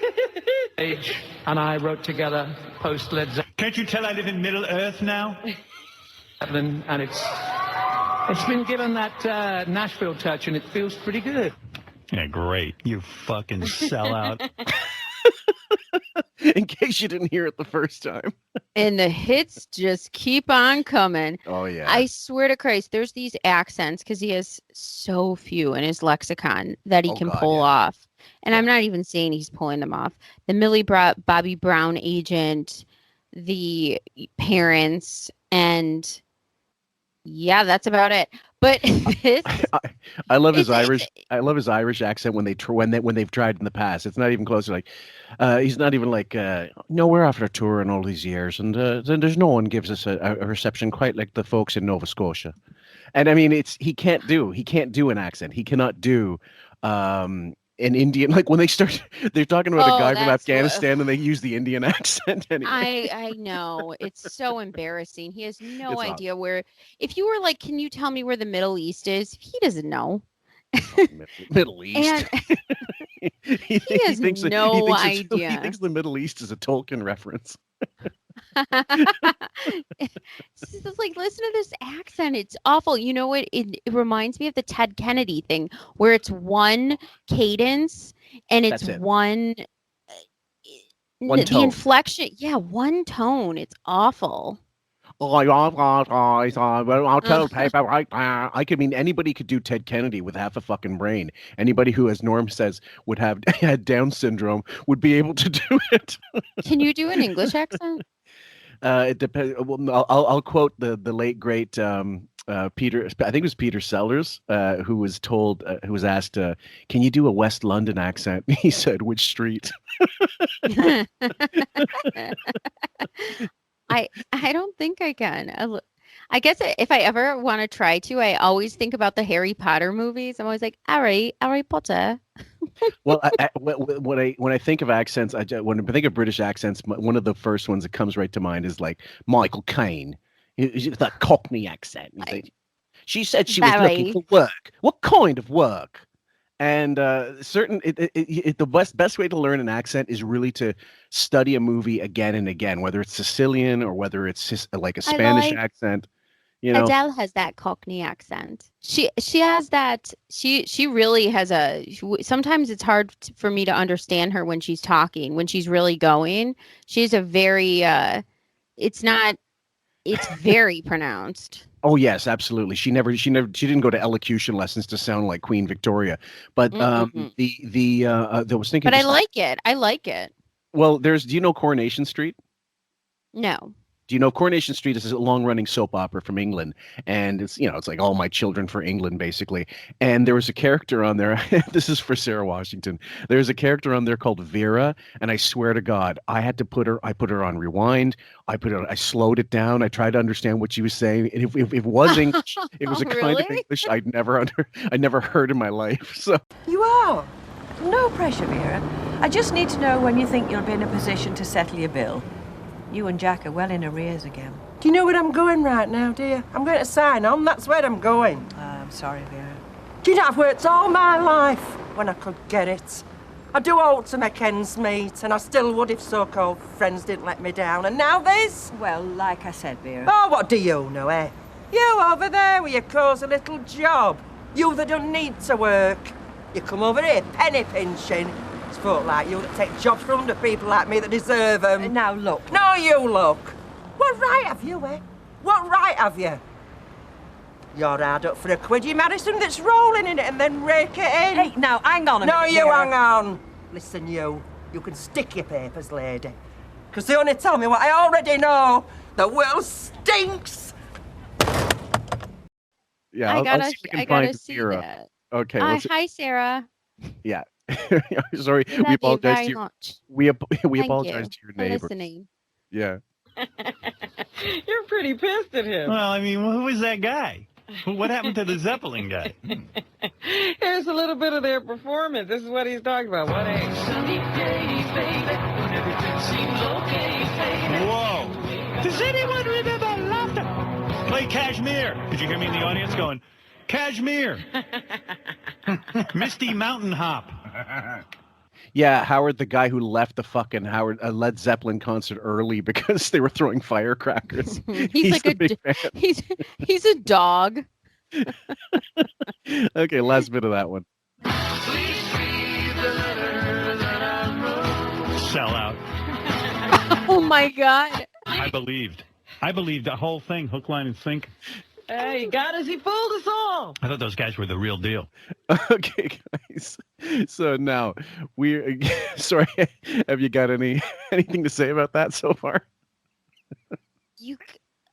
And I wrote together post Led Zeppelin. Can't you tell I live in Middle Earth now? And it's been given that Nashville touch, and it feels pretty good. Yeah, great. You fucking sellout. In case you didn't hear it the first time. And the hits just keep on coming. Oh, yeah. I swear to Christ, there's these accents, because he has so few in his lexicon that he can pull off. And I'm not even saying he's pulling them off. The Millie Bobby Brown agent, the parents, and yeah, that's about it. But I love his Irish. I love his Irish accent when they've tried in the past. It's not even close to like he's not even like no, we're after a tour in all these years, and then there's no one gives us a reception quite like the folks in Nova Scotia. And I mean, he can't do an accent. He cannot do an Indian, like when they're talking about a guy from Afghanistan and they use the Indian accent. Anyway. I know, it's so embarrassing. He has no idea where. If you were like, can you tell me where the Middle East is? He doesn't know. Middle East. he has no idea. He thinks the Middle East is a Tolkien reference. It's like, listen to this accent. It's awful. You know what? It reminds me of the Ted Kennedy thing, where it's one cadence and it's one tone. The inflection. Yeah, one tone. It's awful. I'll tell people right now. Anybody could do Ted Kennedy with half a fucking brain. Anybody who, as Norm says, would have had Down syndrome would be able to do it. Can you do an English accent? It depends. Well, I'll quote the late great Peter. I think it was Peter Sellers, who was asked, "Can you do a West London accent?" He said, "Which street?" I don't think I can. I guess if I ever want to try to, I always think about the Harry Potter movies. I'm always like, Harry Potter. Well, when I think of accents, when I think of British accents, one of the first ones that comes right to mind is like Michael Caine. That Cockney accent. She said she was looking for work. What kind of work? And the best way to learn an accent is really to study a movie again and again, whether it's Sicilian or whether it's just like a Spanish accent. You know, Adele has that Cockney accent. She has that. She really has sometimes it's hard for me to understand her when she's talking. When she's really going, she's a very. It's very pronounced. Oh yes, absolutely. She didn't go to elocution lessons to sound like Queen Victoria. But I was thinking. But I like it. I like it. Well, do you know Coronation Street? No. Do you know Coronation Street is a long-running soap opera from England, and it's like All My Children for England, basically. And there was a character on there. This is for Sarah Washington. There's a character on there called Vera, and I swear to God, I put her on rewind. I slowed it down. I tried to understand what she was saying, and if it was English, it was a kind of English I never heard in my life. So you are. No pressure, Vera. I just need to know when you think you'll be in a position to settle your bill. You and Jack are well in arrears again. Do you know where I'm going right now, dear? I'm going to sign on. That's where I'm going. I'm sorry, Vera. Do you know, I've worked all my life when I could get it. I do all to make ends meet, and I still would if so-called friends didn't let me down. And now this? Well, like I said, Vera. Oh, what do you know, eh? You over there with your cosy little job. You that don't need to work. You come over here penny pinching. It's folk like you that take jobs from under people like me that deserve them. Now, look. No, you look. What right have you, eh? What right have you? You're hard up for a quid. You marry something that's rolling in it and then rake it in. Hey, now, hang on a minute. No, you hang on. Listen, you. You can stick your papers, lady. Because they only tell me what I already know. The world stinks! Yeah, I I'll see if I can find see Vera. that. Okay. Hi, Sarah. Yeah. Sorry, We love we you apologize very to you. much. We Thank apologize you to your for neighbor. listening. Yeah. You're pretty pissed at him. Well, I mean, who was that guy? What happened to the Zeppelin guy? Here's a little bit of their performance. This is what he's talking about. What a sunny day, baby, when everything seems okay, baby. Whoa. Does anyone remember laughter? Play Kashmir. Did you hear me in the audience going, Kashmir? Misty Mountain Hop. Yeah, Howard, the guy who left the fucking Led Zeppelin concert early because they were throwing firecrackers. He's like the big fan. he's a dog. Okay, last bit of that one. Sell out. Oh my God. I believed the whole thing, hook, line, and sinker. He got us. He fooled us all. I thought those guys were the real deal. Okay, guys. So now we sorry, have you got anything to say about that so far?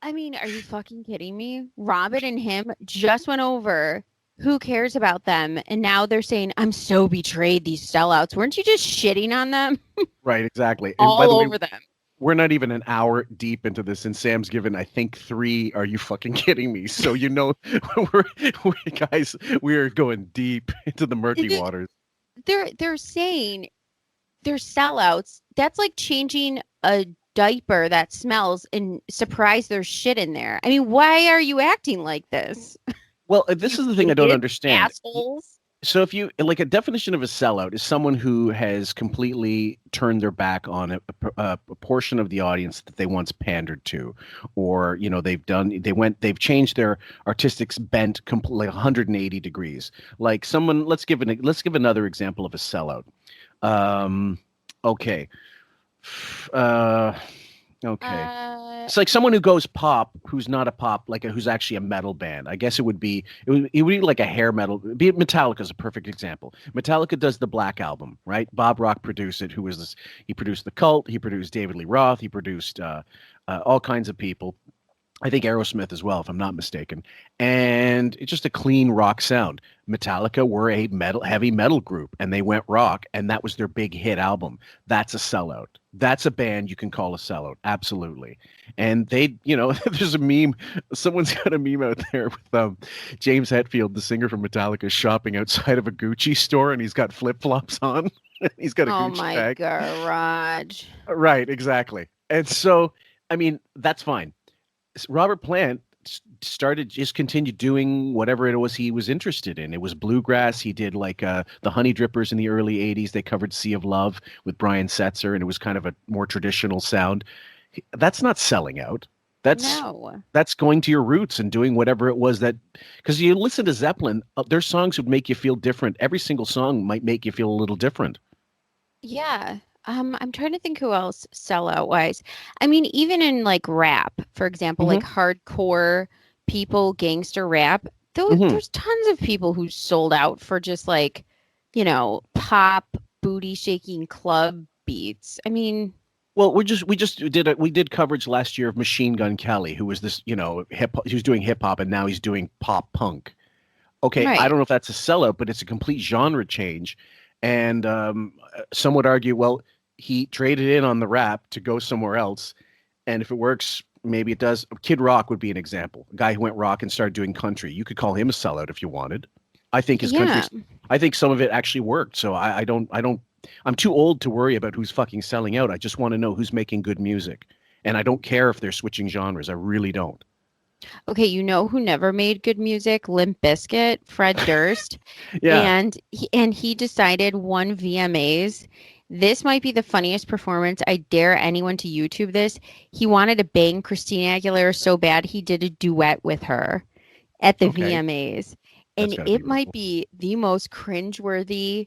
I mean, are you fucking kidding me? Robin and him just went over. Who cares about them? And now they're saying, I'm so betrayed, these sellouts. Weren't you just shitting on them? Right, exactly. All by the way, over them. We're not even an hour deep into this, and Sam's given, I think, 3. Are you fucking kidding me? So we're going deep into the murky waters. They're saying they're sellouts. That's like changing a diaper that smells and surprise there's shit in there. I mean, why are you acting like this? Well, this is the thing I don't understand. Assholes. So if you like, a definition of a sellout is someone who has completely turned their back on a portion of the audience that they once pandered to, or they've changed their artistic bent completely 180 degrees. Like someone, let's give another example of a sellout. Okay. It's like someone who goes pop, who's not a pop, who's actually a metal band. I guess it would be like a hair metal. Metallica is a perfect example. Metallica does the Black Album, right? Bob Rock produced it. Who was this? He produced The Cult. He produced David Lee Roth. He produced all kinds of people. I think Aerosmith as well, if I'm not mistaken. And it's just a clean rock sound. Metallica were a heavy metal group, and they went rock, and that was their big hit album. That's a sellout. That's a band you can call a sellout. Absolutely. And there's a meme. Someone's got a meme out there with James Hetfield, the singer from Metallica, shopping outside of a Gucci store, and he's got flip-flops on. He's got a Gucci bag. Oh my garage. Right, exactly. And so, I mean, that's fine. Robert Plant continued doing whatever it was he was interested in. It was bluegrass. He did the Honey Drippers in the early 80s. They covered Sea of Love with Brian Setzer, and it was kind of a more traditional sound. That's not selling out. That's going to your roots and doing whatever it was because you listen to Zeppelin, their songs would make you feel different. Every single song might make you feel a little different. Yeah. I'm trying to think who else sellout wise. I mean, even in like rap, for example, like hardcore people, gangster rap, there's tons of people who sold out for just pop, booty shaking club beats. I mean, well, we did coverage last year of Machine Gun Kelly, who was this, hip. He was doing hip hop, and now he's doing pop punk. Okay, right. I don't know if that's a sellout, but it's a complete genre change. And some would argue, well, he traded in on the rap to go somewhere else. And if it works, maybe it does. Kid Rock would be an example. A guy who went rock and started doing country. You could call him a sellout if you wanted. I think country. I think some of it actually worked. So I'm too old to worry about who's fucking selling out. I just want to know who's making good music. And I don't care if they're switching genres. I really don't. Okay, you know who never made good music? Limp Bizkit, Fred Durst. Yeah. And he decided won VMAs. This might be the funniest performance. I dare anyone to YouTube this. He wanted to bang Christina Aguilera so bad he did a duet with her at the VMAs. And it might be the most cringeworthy,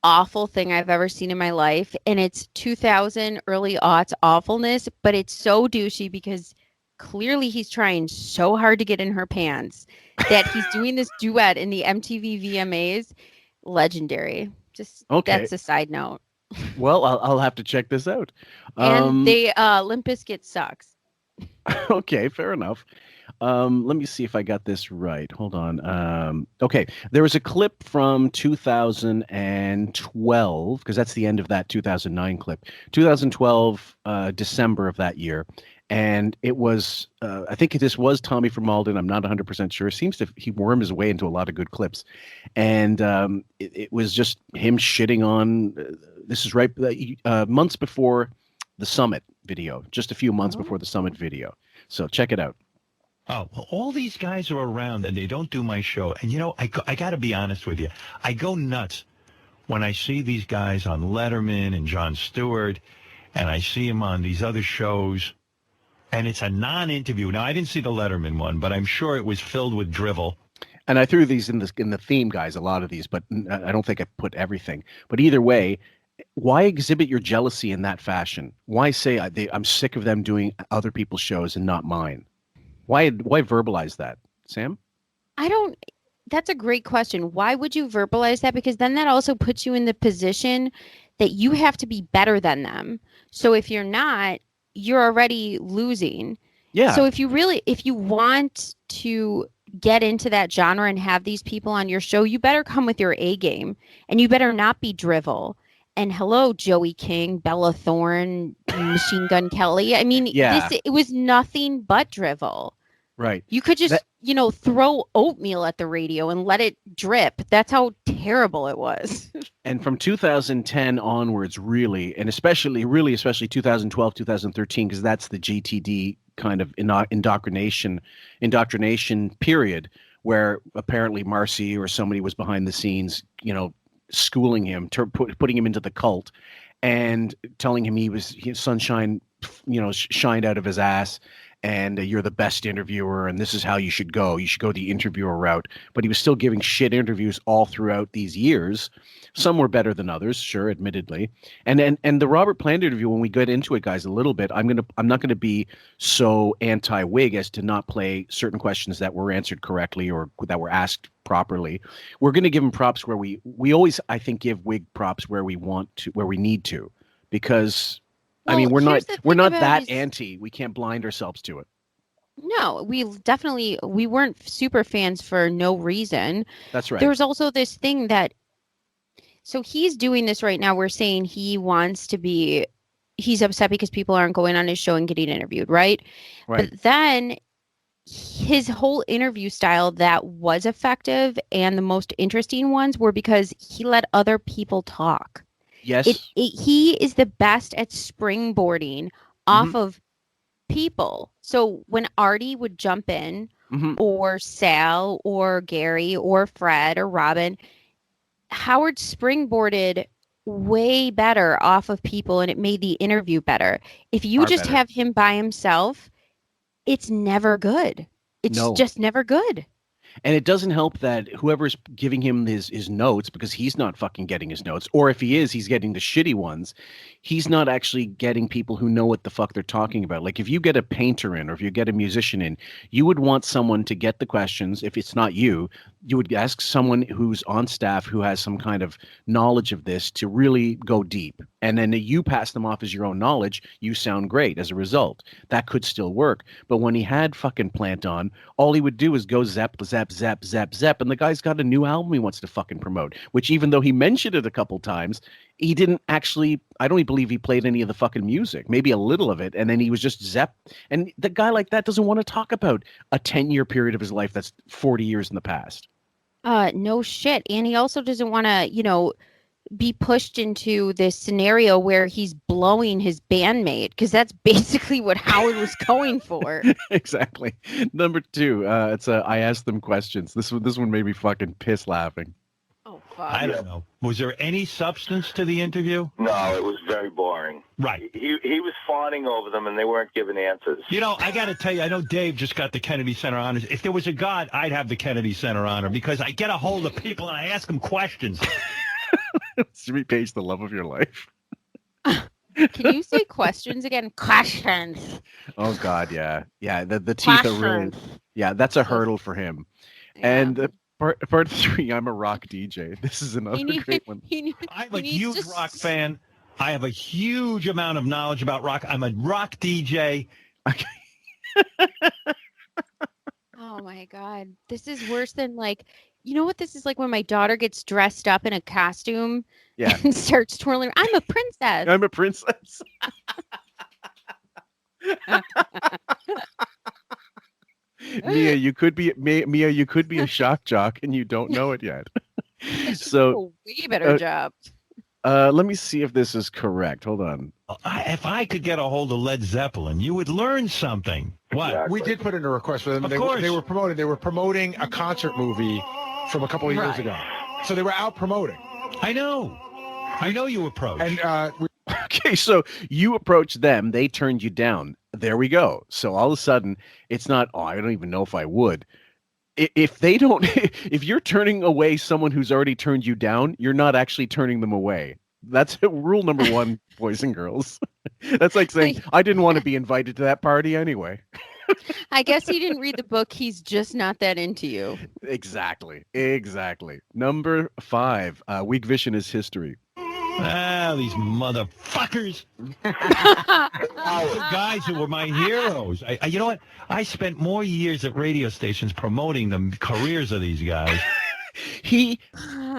awful thing I've ever seen in my life. And it's 2000 early aughts awfulness, but it's so douchey because clearly he's trying so hard to get in her pants that he's doing this duet in the MTV VMAs. Legendary. Just that's a side note. Well, I'll have to check this out. And they Limp Bizkit sucks. Okay, fair enough. Let me see if I got this right. Hold on. Okay, there was a clip from 2012 because that's the end of that 2009 clip. 2012, December of that year, and it was. I think this was Tommy from Malden. I'm not 100% sure. Seems to he wormed his way into a lot of good clips, and it was just him shitting on. This is right months before the summit video, just a few months before the summit video. So check it out. Oh, well, all these guys are around and they don't do my show. And, I got to be honest with you. I go nuts when I see these guys on Letterman and Jon Stewart, and I see them on these other shows, and it's a non-interview. Now, I didn't see the Letterman one, but I'm sure it was filled with drivel. And I threw these in the theme, guys, a lot of these, but I don't think I put everything. But either way, why exhibit your jealousy in that fashion? Why say I'm sick of them doing other people's shows and not mine? Why verbalize that, Sam? That's a great question. Why would you verbalize that? Because then that also puts you in the position that you have to be better than them. So if you're not, you're already losing. Yeah. So if you want to get into that genre and have these people on your show, you better come with your A game, and you better not be drivel. And hello, Joey King, Bella Thorne, Machine Gun Kelly. I mean, it was nothing but drivel. Right. You could just, throw oatmeal at the radio and let it drip. That's how terrible it was. And from 2010 onwards, really, and especially 2012, 2013, because that's the GTD kind of indoctrination period where apparently Marcy or somebody was behind the scenes, schooling him, putting him into the cult, and telling him his sunshine, shined out of his ass, and you're the best interviewer, and this is how you should go. You should go the interviewer route. But he was still giving shit interviews all throughout these years. Some were better than others, sure, admittedly. And the Robert Plant interview, when we get into it, guys, a little bit, I'm not gonna be so anti-Wig as to not play certain questions that were answered correctly or that were asked properly. We're gonna give him props where we always, I think, give Wig props where we need to, because I mean, we're not that anti. We can't blind ourselves to it. No, we weren't super fans for no reason. That's right. There was also this thing so he's doing this right now. We're saying he's upset because people aren't going on his show and getting interviewed, right? Right. But then his whole interview style that was effective and the most interesting ones were because he let other people talk. Yes. He is the best at springboarding off of people. So when Artie would jump in, or Sal, or Gary, or Fred, or Robin, Howard springboarded way better off of people, and it made the interview better. If you just have him by himself, it's never good. It's just never good. And it doesn't help that whoever's giving him his notes, because he's not fucking getting his notes, or if he is, he's getting the shitty ones. He's not actually getting people who know what the fuck they're talking about. Like if you get a painter in or if you get a musician in, you would want someone to get the questions. If it's not you, you would ask someone who's on staff who has some kind of knowledge of this to really go deep. And then you pass them off as your own knowledge. You sound great as a result. That could still work. But when he had fucking Plant on, all he would do is go zap, zap, zap, zap, zap. And the guy's got a new album he wants to fucking promote, which even though he mentioned it a couple times, he didn't actually, I don't even believe he played any of the fucking music, maybe a little of it. And then he was just zap. And the guy like that doesn't want to talk about a 10-year period of his life that's 40 years in the past. No shit. And he also doesn't want to, be pushed into this scenario where he's blowing his bandmate, because that's basically what Howard was going for. Exactly. Number 2, it's I asked them questions. This one made me fucking piss laughing. Oh, fuck. I don't know. Was there any substance to the interview? No, it was very boring. Right. He was fawning over them, and they weren't giving answers. I got to tell you, I know Dave just got the Kennedy Center honors. If there was a God, I'd have the Kennedy Center honor, because I get a hold of people and I ask them questions. Repage the love of your life. Can you say questions again? Questions. Oh God, yeah. The teeth are really, that's a hurdle for him. Yeah. And part 3, I'm a rock DJ. This is another great one. I'm a huge rock fan. I have a huge amount of knowledge about rock. I'm a rock DJ. Oh my God. This is worse than you know what this is like when my daughter gets dressed up in a costume Yeah. and starts twirling. I'm a princess. I'm a princess. Mia, you could be a shock jock and you don't know it yet. So way better job. Let me see if this is correct. Hold on. If I could get a hold of Led Zeppelin, you would learn something. What? We did put in a request for them. Of They course. were promoting a concert movie from a couple of years ago. So they were out promoting. I know you approached. And okay, so you approached them. They turned you down. There we go. So all of a sudden, it's not, I don't even know if I would. If they don't, if you're turning away someone who's already turned you down, you're not actually turning them away. That's rule number 1, boys and girls. That's like saying, I didn't want to be invited to that party anyway. I guess he didn't read the book. He's just not that into you. Exactly. Number 5, Weak Vision is history. These motherfuckers. Guys who were my heroes. You know what? I spent more years at radio stations promoting the careers of these guys. He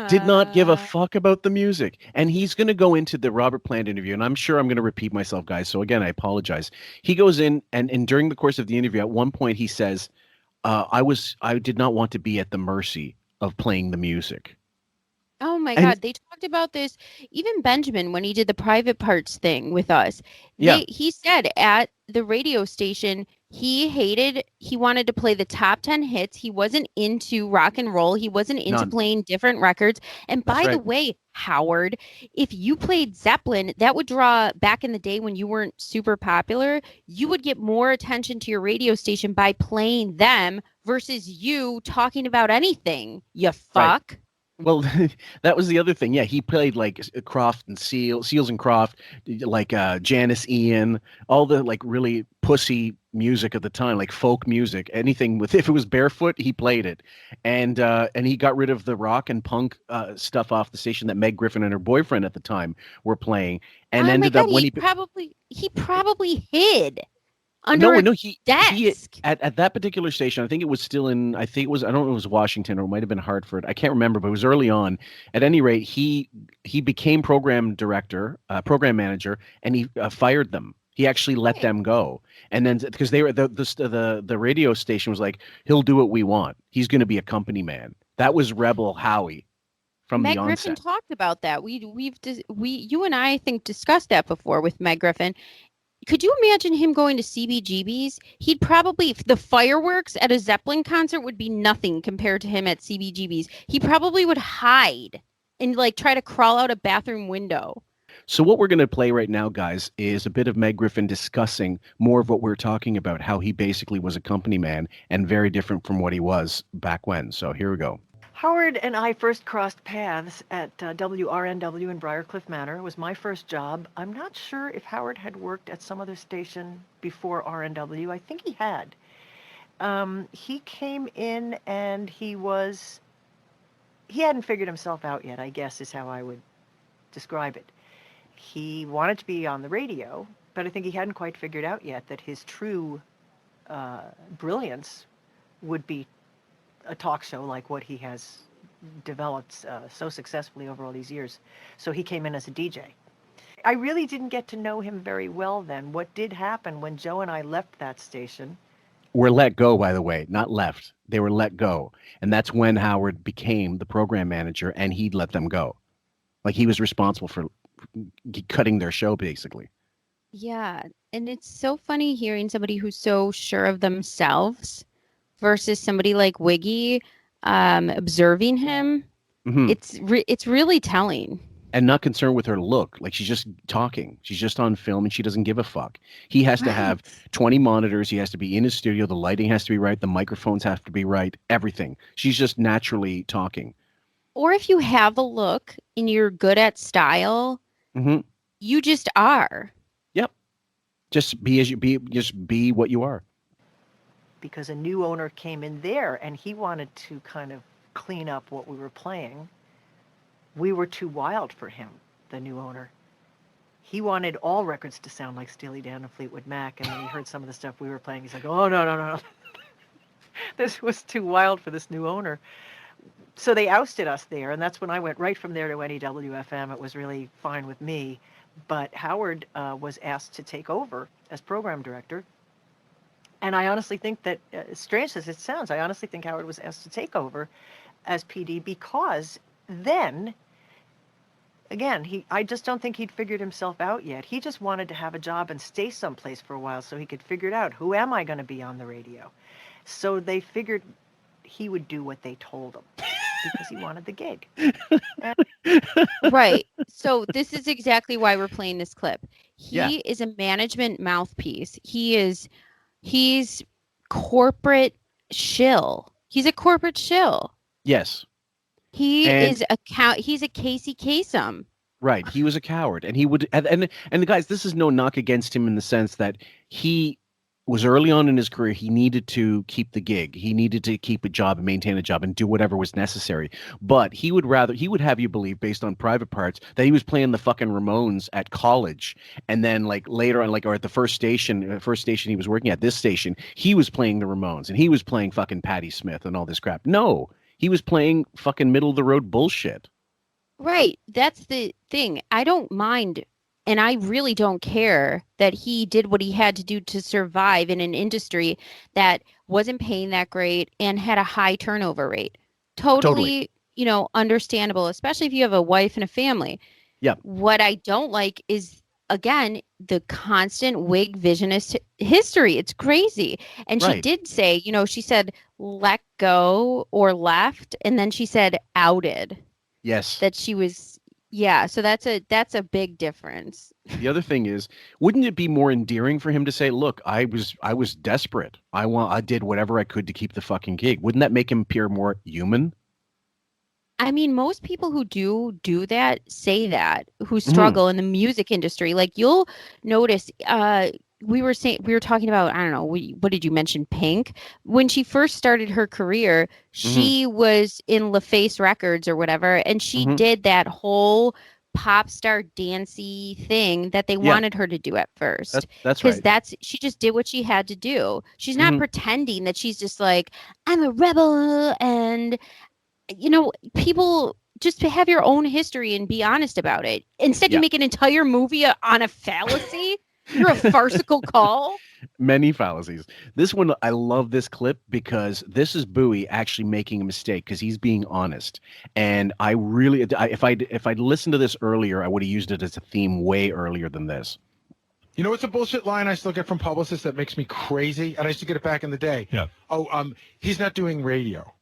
did not give a fuck about the music. And he's going to go into the Robert Plant interview, and I'm sure I'm going to repeat myself, guys. So again, I apologize. He goes in, and during the course of the interview, at one point he says, I did not want to be at the mercy of playing the music. Oh my God. They talked about this. Even Benjamin, when he did the private parts thing with us, he said at the radio station, he wanted to play the top 10 hits. He wasn't into rock and roll. He wasn't into playing different records. And by the way, Howard, if you played Zeppelin, that would draw, back in the day when you weren't super popular, you would get more attention to your radio station by playing them versus you talking about anything, you fuck. Right. Well, that was the other thing. Yeah, he played like Croft and Seals and Croft, like Janis Ian, all the like really pussy music at the time, like folk music. Anything with, if it was barefoot, he played it, and he got rid of the rock and punk stuff off the station that Meg Griffin and her boyfriend at the time were playing, and ended up when he probably hid. Under a desk. At that particular station, I think it was still in, I don't know if it was Washington or it might have been Hartford. I can't remember, but it was early on. At any rate, he became program manager, and he fired them. He actually let them go. And then, because they were, the radio station was like, he'll do what we want. He's going to be a company man. That was Rebel Howie from Meg the onset. Griffin talked about that. You and I think discussed that before with Meg Griffin. Could you imagine him going to CBGB's? He'd probably, the fireworks at a Zeppelin concert would be nothing compared to him at CBGB's. He probably would hide and like try to crawl out a bathroom window. So what we're going to play right now, guys, is a bit of Meg Griffin discussing more of what we're talking about, how he basically was a company man and very different from what he was back when. So here we go. Howard and I first crossed paths at WRNW in Briarcliff Manor. It was my first job. I'm not sure if Howard had worked at some other station before RNW. I think he had. He came in and he hadn't figured himself out yet, I guess is how I would describe it. He wanted to be on the radio, but I think he hadn't quite figured out yet that his true brilliance would be a talk show like what he has developed so successfully over all these years. So he came in as a DJ. I really didn't get to know him very well then. What did happen when Joe and I left that station? Were let go, by the way, not left. They were let go. And that's when Howard became the program manager, and he'd let them go. Like he was responsible for cutting their show, basically. Yeah. And it's so funny hearing somebody who's so sure of themselves versus somebody like Wiggy observing him. Mm-hmm. It's really telling. And not concerned with her look. Like she's just talking. She's just on film and she doesn't give a fuck. He has to have 20 monitors. He has to be in his studio. The lighting has to be right. The microphones have to be right. Everything. She's just naturally talking. Or if you have a look and you're good at style, you just are. Yep. Just be what you are. Because a new owner came in there and he wanted to kind of clean up what we were playing. We were too wild for him, the new owner. he wanted all records to sound like Steely Dan and Fleetwood Mac, and when he heard some of the stuff we were playing, he's like, oh, no. This was too wild for this new owner. So they ousted us there, and that's when I went right from there to NEWFM. It was really fine with me. But Howard was asked to take over as program director. And I honestly think that, as strange as it sounds, I honestly think Howard was asked to take over as PD because then, again, I just don't think he'd figured himself out yet. He just wanted to have a job and stay someplace for a while so he could figure it out. Who am I going to be on the radio? So they figured he would do what they told him because he wanted the gig. Right. So this is exactly why we're playing this clip. He Yeah. is a management mouthpiece. He's corporate shill. He's a corporate shill. Yes. He's a Casey Kasem. Right. He was a coward, and he would, and the guys, this is no knock against him in the sense that he was early on in his career. He needed to keep the gig. He needed to keep a job and maintain a job and do whatever was necessary. But he would have you believe, based on private parts, that he was playing the fucking Ramones at college. And then like later on, or at the first station he was working at, this station, he was playing the Ramones and he was playing fucking Patti Smith and all this crap. No, he was playing fucking middle of the road bullshit. Right. That's the thing. I don't mind, and I really don't care that he did what he had to do to survive in an industry that wasn't paying that great and had a high turnover rate. Totally. Understandable, especially if you have a wife and a family. Yeah. What I don't like is, again, the constant wig visionist history. It's crazy. And she did say, she said let go or left, and then she said outed. Yes. That she was, yeah. So that's a big difference. The other thing is, wouldn't it be more endearing for him to say, look, I was desperate. I did whatever I could to keep the fucking gig. Wouldn't that make him appear more human? I mean, most people who do that say that, who struggle in the music industry. Like, you'll notice, we were talking about, I don't know, what did you mention? Pink. When she first started her career, she was in LaFace Records or whatever, and she did that whole pop star dancey thing that they wanted her to do at first. That's right. Because she just did what she had to do. She's not pretending that she's just like, I'm a rebel, and people just have your own history and be honest about it. Instead, you make an entire movie on a fallacy. You're a farcical call. Many fallacies. This one, I love this clip because this is Bowie actually making a mistake because he's being honest. And I really, if I'd listened to this earlier, I would have used it as a theme way earlier than this. You know what's a bullshit line I still get from publicists that makes me crazy? And I used to get it back in the day. Yeah. He's not doing radio.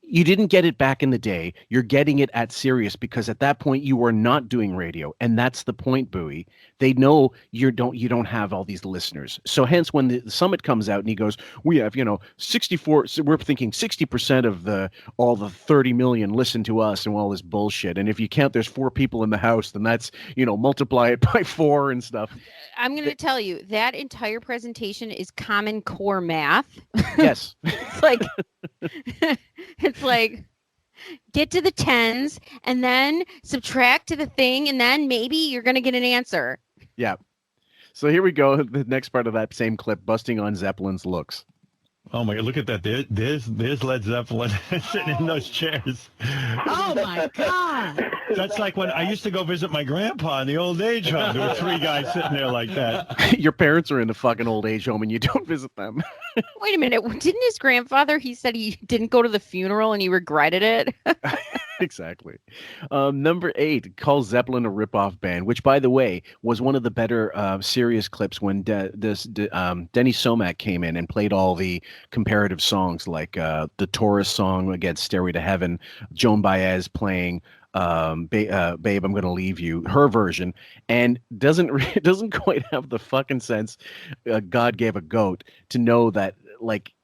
You didn't get it back in the day. You're getting it at Sirius because at that point you were not doing radio, and that's the point, Bowie. They know you don't have all these listeners. So hence, when the Summit comes out and he goes, we have 64. So we're thinking 60% of all the 30 million listen to us and all this bullshit. And if you count, there's 4 people in the house, then that's multiply it by 4 and stuff. I'm going to tell you that entire presentation is Common Core math. Yes. It's like get to the tens and then subtract to the thing, and then maybe you're going to get an answer. Yeah. So here we go. The next part of that same clip, busting on Zeppelin's looks. Oh my God! Look at that. There's Led Zeppelin sitting in those chairs. Oh my God! That's like when I used to go visit my grandpa in the old age home. There were 3 guys sitting there like that. Your parents are in a fucking old age home and you don't visit them. Wait a minute. Didn't his grandfather, he said he didn't go to the funeral and he regretted it? Exactly. Number 8, call Zeppelin a ripoff band, which, by the way, was one of the better Sirius clips when Denny Somack came in and played all the comparative songs, like the Taurus song against Stairway to Heaven, Joan Baez playing Babe, I'm Gonna Leave You, her version, and doesn't quite have the fucking sense God gave a goat to know that, like,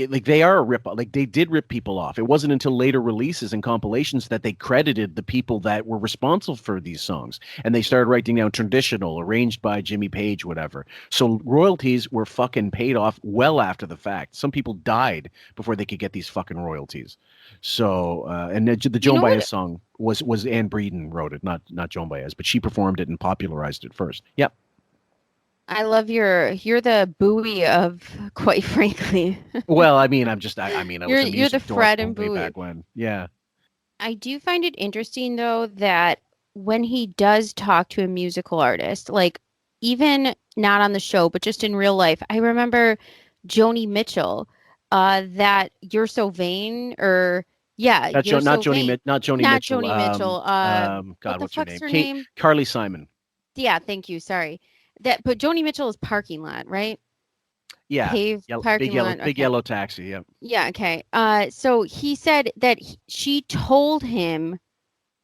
like they are a rip off. Like they did rip people off. It wasn't until later releases and compilations that they credited the people that were responsible for these songs, and they started writing down traditional, arranged by Jimmy Page, whatever. So royalties were fucking paid off well after the fact. Some people died before they could get these fucking royalties. So and the Joan Baez song was Anne Breeden wrote it, not Joan Baez, but she performed it and popularized it first. Yep. I love you're the Bowie of, quite frankly. Well, I mean, I was a you're the Fred and way Bowie back when. Yeah. I do find it interesting though that when he does talk to a musical artist, like even not on the show, but just in real life, I remember Joni Mitchell, that You're So Vain, or yeah, Not You're So Joni Vain. not Joni Not Mitchell. Joni Mitchell. God, what the what's her fuck's name? her name? Carly Simon. Yeah, thank you. Sorry. But Joni Mitchell is parking lot, right? Yeah. Paved parking lot. Big Okay. yellow taxi. Yeah. Yeah, okay. So he said that she told him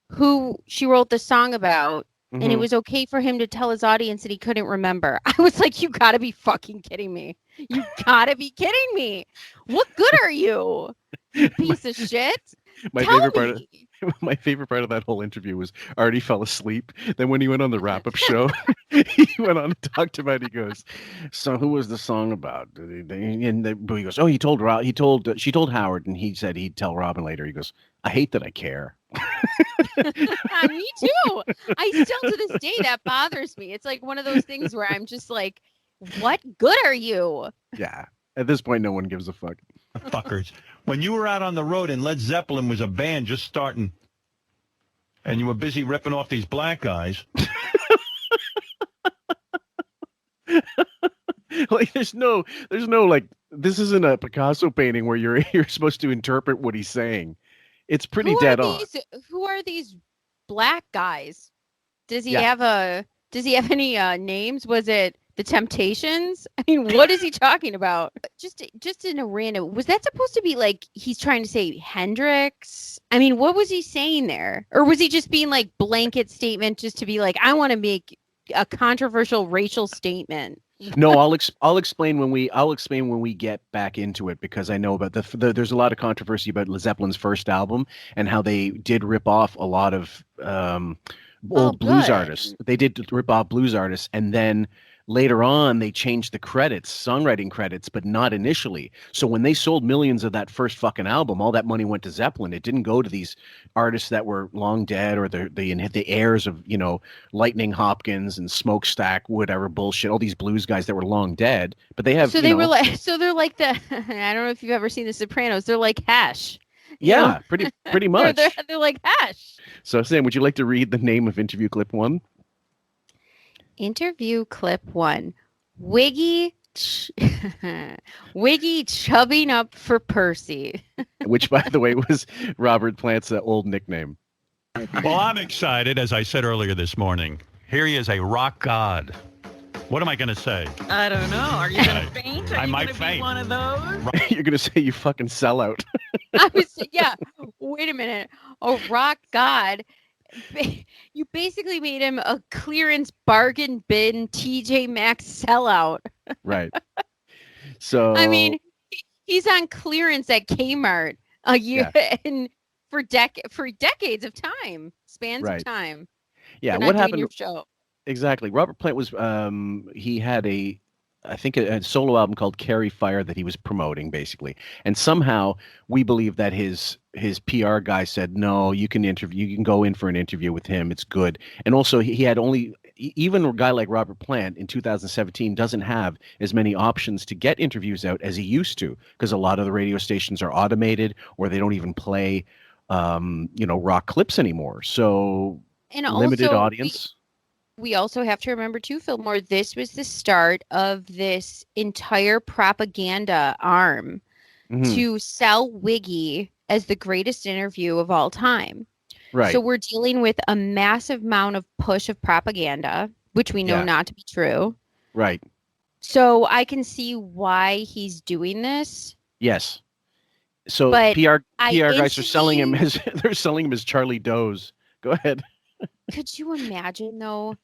who she wrote the song about, and it Mhm. was okay for him to tell his audience that he couldn't remember. I was like, you gotta be fucking kidding me. You gotta be kidding me. What good are you? You piece of shit. My Tell favorite part me. my favorite part of that whole interview was Artie fell asleep. Then when he went on the wrap-up show, he went on and talked about it. He goes, "So who was the song about?" And he goes, "Oh, she told Howard, and he said he'd tell Robin later." He goes, "I hate that I care." Me too. I still to this day that bothers me. It's like one of those things where I'm just like, what good are you? Yeah. At this point, no one gives a fuck. Fuckers. When you were out on the road and Led Zeppelin was a band just starting, and you were busy ripping off these black guys. Like there's no like, this isn't a Picasso painting where you're supposed to interpret what he's saying. It's pretty Who dead are on. Who are these black guys? Does he Yeah. have any names? Was it the Temptations? I mean, what is he talking about? Just in a random, was that supposed to be like he's trying to say Hendrix? I mean, what was he saying there? Or was he just being like blanket statement just to be like, I want to make a controversial racial statement? No, I'll explain when we get back into it, because I know about there's a lot of controversy about Led Zeppelin's first album and how they did rip off a lot of old blues artists. They did rip off blues artists, and then later on they changed the songwriting credits, but not initially. So when they sold millions of that first fucking album, all that money went to Zeppelin. It didn't go to these artists that were long dead, or the heirs of, Lightning Hopkins and Smokestack, whatever bullshit, all these blues guys that were long dead. But they have So they're like the I don't know if you've ever seen The Sopranos. They're like Hash. Yeah, pretty much. they're like Hash. So Sam, would you like to read the name of interview clip 1? Interview clip 1. Wiggy chubbing up for Percy. Which, by the way, was Robert Plant's old nickname. Well, I'm excited, as I said earlier this morning. Here he is, a rock god. What am I going to say? I don't know. Are you going to faint? Are I you might gonna faint. Be one of those? You're gonna say you fucking sell out. Yeah. Wait a minute. A rock god. You basically made him a clearance bargain bin TJ Maxx sellout. Right. So I mean, he's on clearance at Kmart a year and for decades of time, spans Right. of time. Yeah, for not what doing happened? Your show. Exactly. Robert Plant was he had I think a solo album called Carry Fire that he was promoting, basically. And somehow we believe that his PR guy said, "No, you can go in for an interview with him. It's good." And also he had even a guy like Robert Plant in 2017 doesn't have as many options to get interviews out as he used to, because a lot of the radio stations are automated, or they don't even play rock clips anymore. So And limited also, audience. We also have to remember too, Fillmore, this was the start of this entire propaganda arm to sell Wiggy as the greatest interview of all time. Right. So we're dealing with a massive amount of push of propaganda, which we know not to be true. Right. So I can see why he's doing this. Yes. So But PR I guys are selling him as they're selling him as Charlie Doe's. Go ahead. Could you imagine though,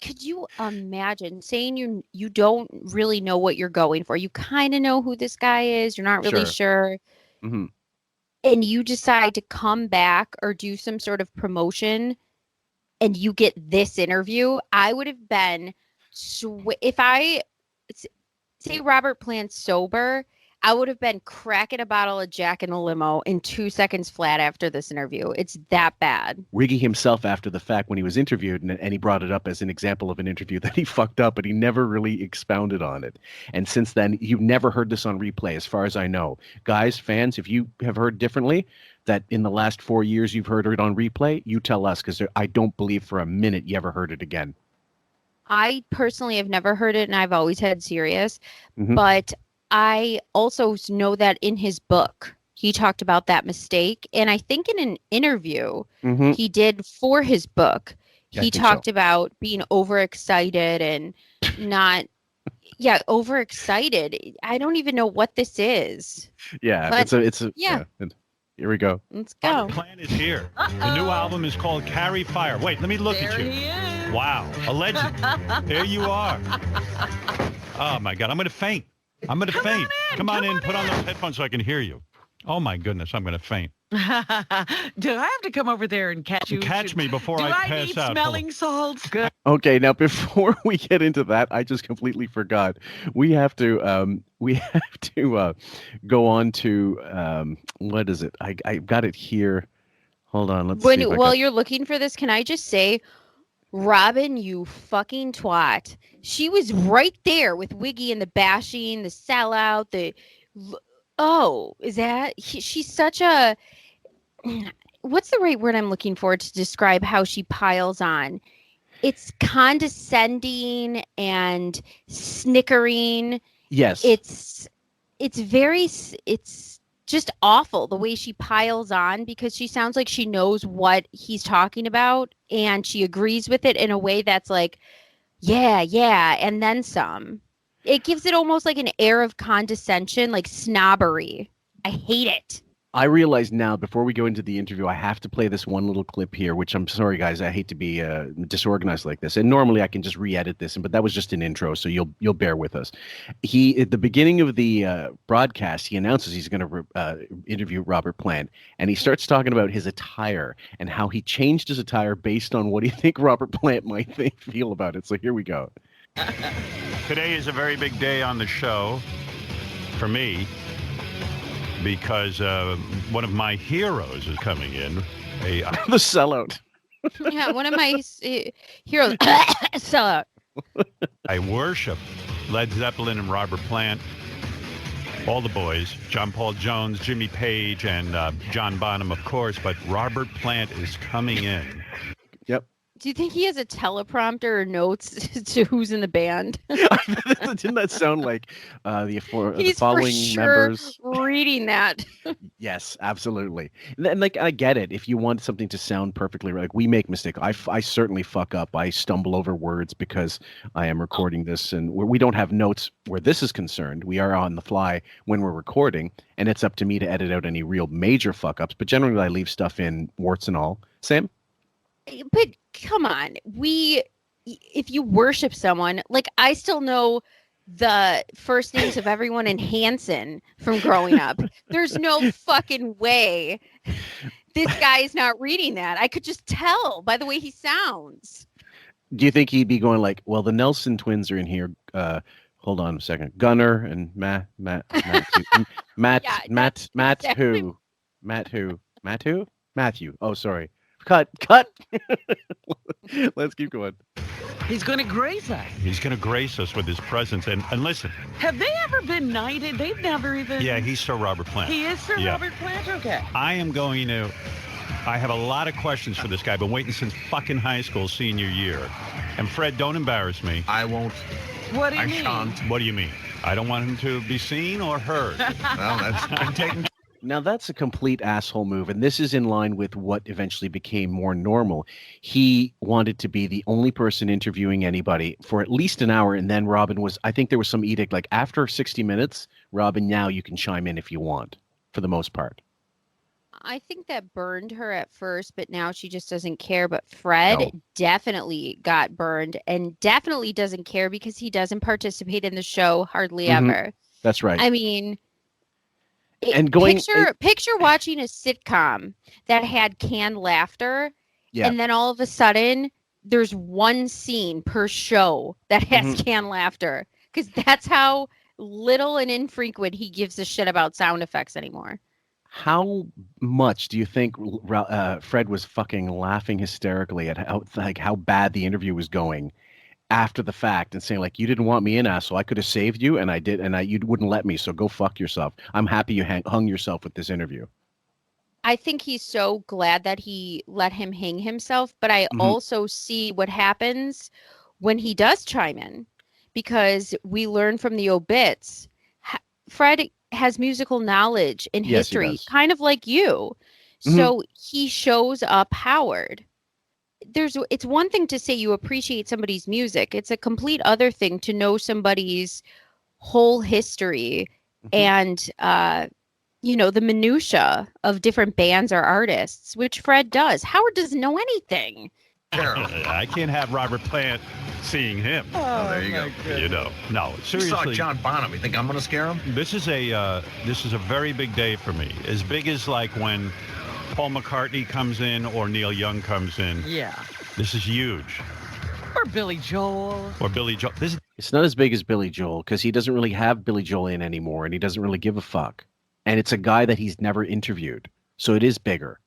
could you imagine saying you don't really know what you're going for? You kind of know who this guy is. You're not really sure. Mm-hmm. And you decide to come back or do some sort of promotion and you get this interview. I would have been, if I say Robert Plant's sober, I would have been cracking a bottle of Jack in the limo in 2 seconds flat after this interview. It's that bad. Wiggy himself, after the fact, when he was interviewed, and he brought it up as an example of an interview that he fucked up, but he never really expounded on it. And since then, you've never heard this on replay, as far as I know. Guys, fans, if you have heard differently, that in the last 4 years you've heard it on replay, you tell us, because I don't believe for a minute you ever heard it again. I personally have never heard it, and I've always had Sirius, but I also know that in his book, he talked about that mistake. And I think in an interview he did for his book, he talked about being overexcited and not, overexcited. I don't even know what this is. Yeah, but it's a here we go. Let's go. The plan is here. The new album is called Carry Fire. Wait, let me look at you. He is. Wow, a legend. There you are. Oh my God, I'm going to faint. Come on in. Put on those headphones so I can hear you. Oh my goodness, I'm going to faint. Do I have to come over there and catch you? Catch me before I pass need out. smelling salts? Good. Okay, now before we get into that, I just completely forgot. We have to go on to what is it? I got it here. Hold on, let's see. While you're looking for this, can I just say, Robin, you fucking twat. She was right there with Wiggy and the bashing, the sellout, she's such a, what's the right word I'm looking for to describe how she piles on? It's condescending and snickering. Yes. It's just awful the way she piles on, because she sounds like she knows what he's talking about and she agrees with it in a way that's like, yeah, and then some. It gives it almost like an air of condescension, like snobbery. I hate it. I realize now, before we go into the interview, I have to play this one little clip here, which I'm sorry, guys. I hate to be disorganized like this. And normally I can just re-edit this, but that was just an intro, so you'll bear with us. At the beginning of the broadcast, he announces he's going to interview Robert Plant, and he starts talking about his attire and how he changed his attire based on what he think Robert Plant might feel about it. So here we go. Today is a very big day on the show for me, because one of my heroes is coming in. The sellout. Yeah, one of my heroes. Sellout. I worship Led Zeppelin and Robert Plant, all the boys, John Paul Jones, Jimmy Page, and John Bonham, of course, but Robert Plant is coming in. Yep. Do you think he has a teleprompter or notes to who's in the band? Didn't that sound like the following for sure members? Reading that. Yes, absolutely. And like, I get it. If you want something to sound perfectly right, like, we make mistakes. I certainly fuck up. I stumble over words because I am recording this, and we don't have notes where this is concerned. We are on the fly when we're recording, and it's up to me to edit out any real major fuck ups. But generally, I leave stuff in, warts and all. Sam? But come on, if you worship someone, like, I still know the first names of everyone in Hanson from growing up. There's no fucking way this guy is not reading that. I could just tell by the way he sounds. Do you think he'd be going like, well, the Nelson twins are in here. Hold on a second. Gunnar and Matt who? Matthew. Oh, sorry. Cut. Let's keep going. He's going to grace us. He's going to grace us with his presence. And listen. Have they ever been knighted? They've never even... Yeah, he's Sir Robert Plant. He is Sir Robert Plant? Okay. I have a lot of questions for this guy. I've been waiting since fucking high school senior year. And Fred, don't embarrass me. I won't. What do you mean? I shan't. What do you mean? I don't want him to be seen or heard. Well, that's been taken. Now, that's a complete asshole move, and this is in line with what eventually became more normal. He wanted to be the only person interviewing anybody for at least an hour, and then Robin was, I think there was some edict, like, after 60 minutes, Robin, now you can chime in if you want, for the most part. I think that burned her at first, but now she just doesn't care. But Fred definitely got burned and definitely doesn't care because he doesn't participate in the show hardly ever. That's right. I mean, And picture watching a sitcom that had canned laughter, and then all of a sudden there's one scene per show that has canned laughter, because that's how little and infrequent he gives a shit about sound effects anymore. How much do you think Fred was fucking laughing hysterically at how bad the interview was going after the fact, and saying like, you didn't want me in, asshole. I could have saved you, and I did, and you wouldn't let me, so go fuck yourself. I'm happy you hung yourself with this interview. I think he's so glad that he let him hang himself, but I also see what happens when he does chime in, because we learn from the obits. Fred has musical knowledge and history, kind of like you. So he shows up Howard. It's one thing to say you appreciate somebody's music. It's a complete other thing to know somebody's whole history and, the minutia of different bands or artists, which Fred does. Howard doesn't know anything. I can't have Robert Plant seeing him. Oh, there you go. You know, no, seriously. You saw John Bonham. You think I'm going to scare him? This is a very big day for me. As big as like when Paul McCartney comes in or Neil Young comes in. Yeah. This is huge. Or Billy Joel. It's not as big as Billy Joel, because he doesn't really have Billy Joel in anymore, and he doesn't really give a fuck. And it's a guy that he's never interviewed, so it is bigger.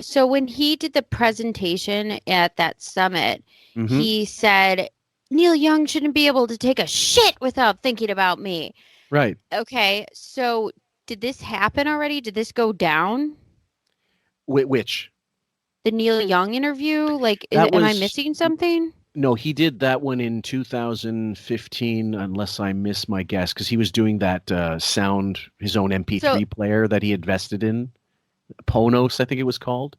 So when he did the presentation at that summit, he said, Neil Young shouldn't be able to take a shit without thinking about me. Right. Okay, so did this happen already? Did this go down? Which? The Neil Young interview? Like, am I missing something? No, he did that one in 2015, unless I miss my guess, because he was doing that his own MP3 player that he invested in. Ponos, I think it was called.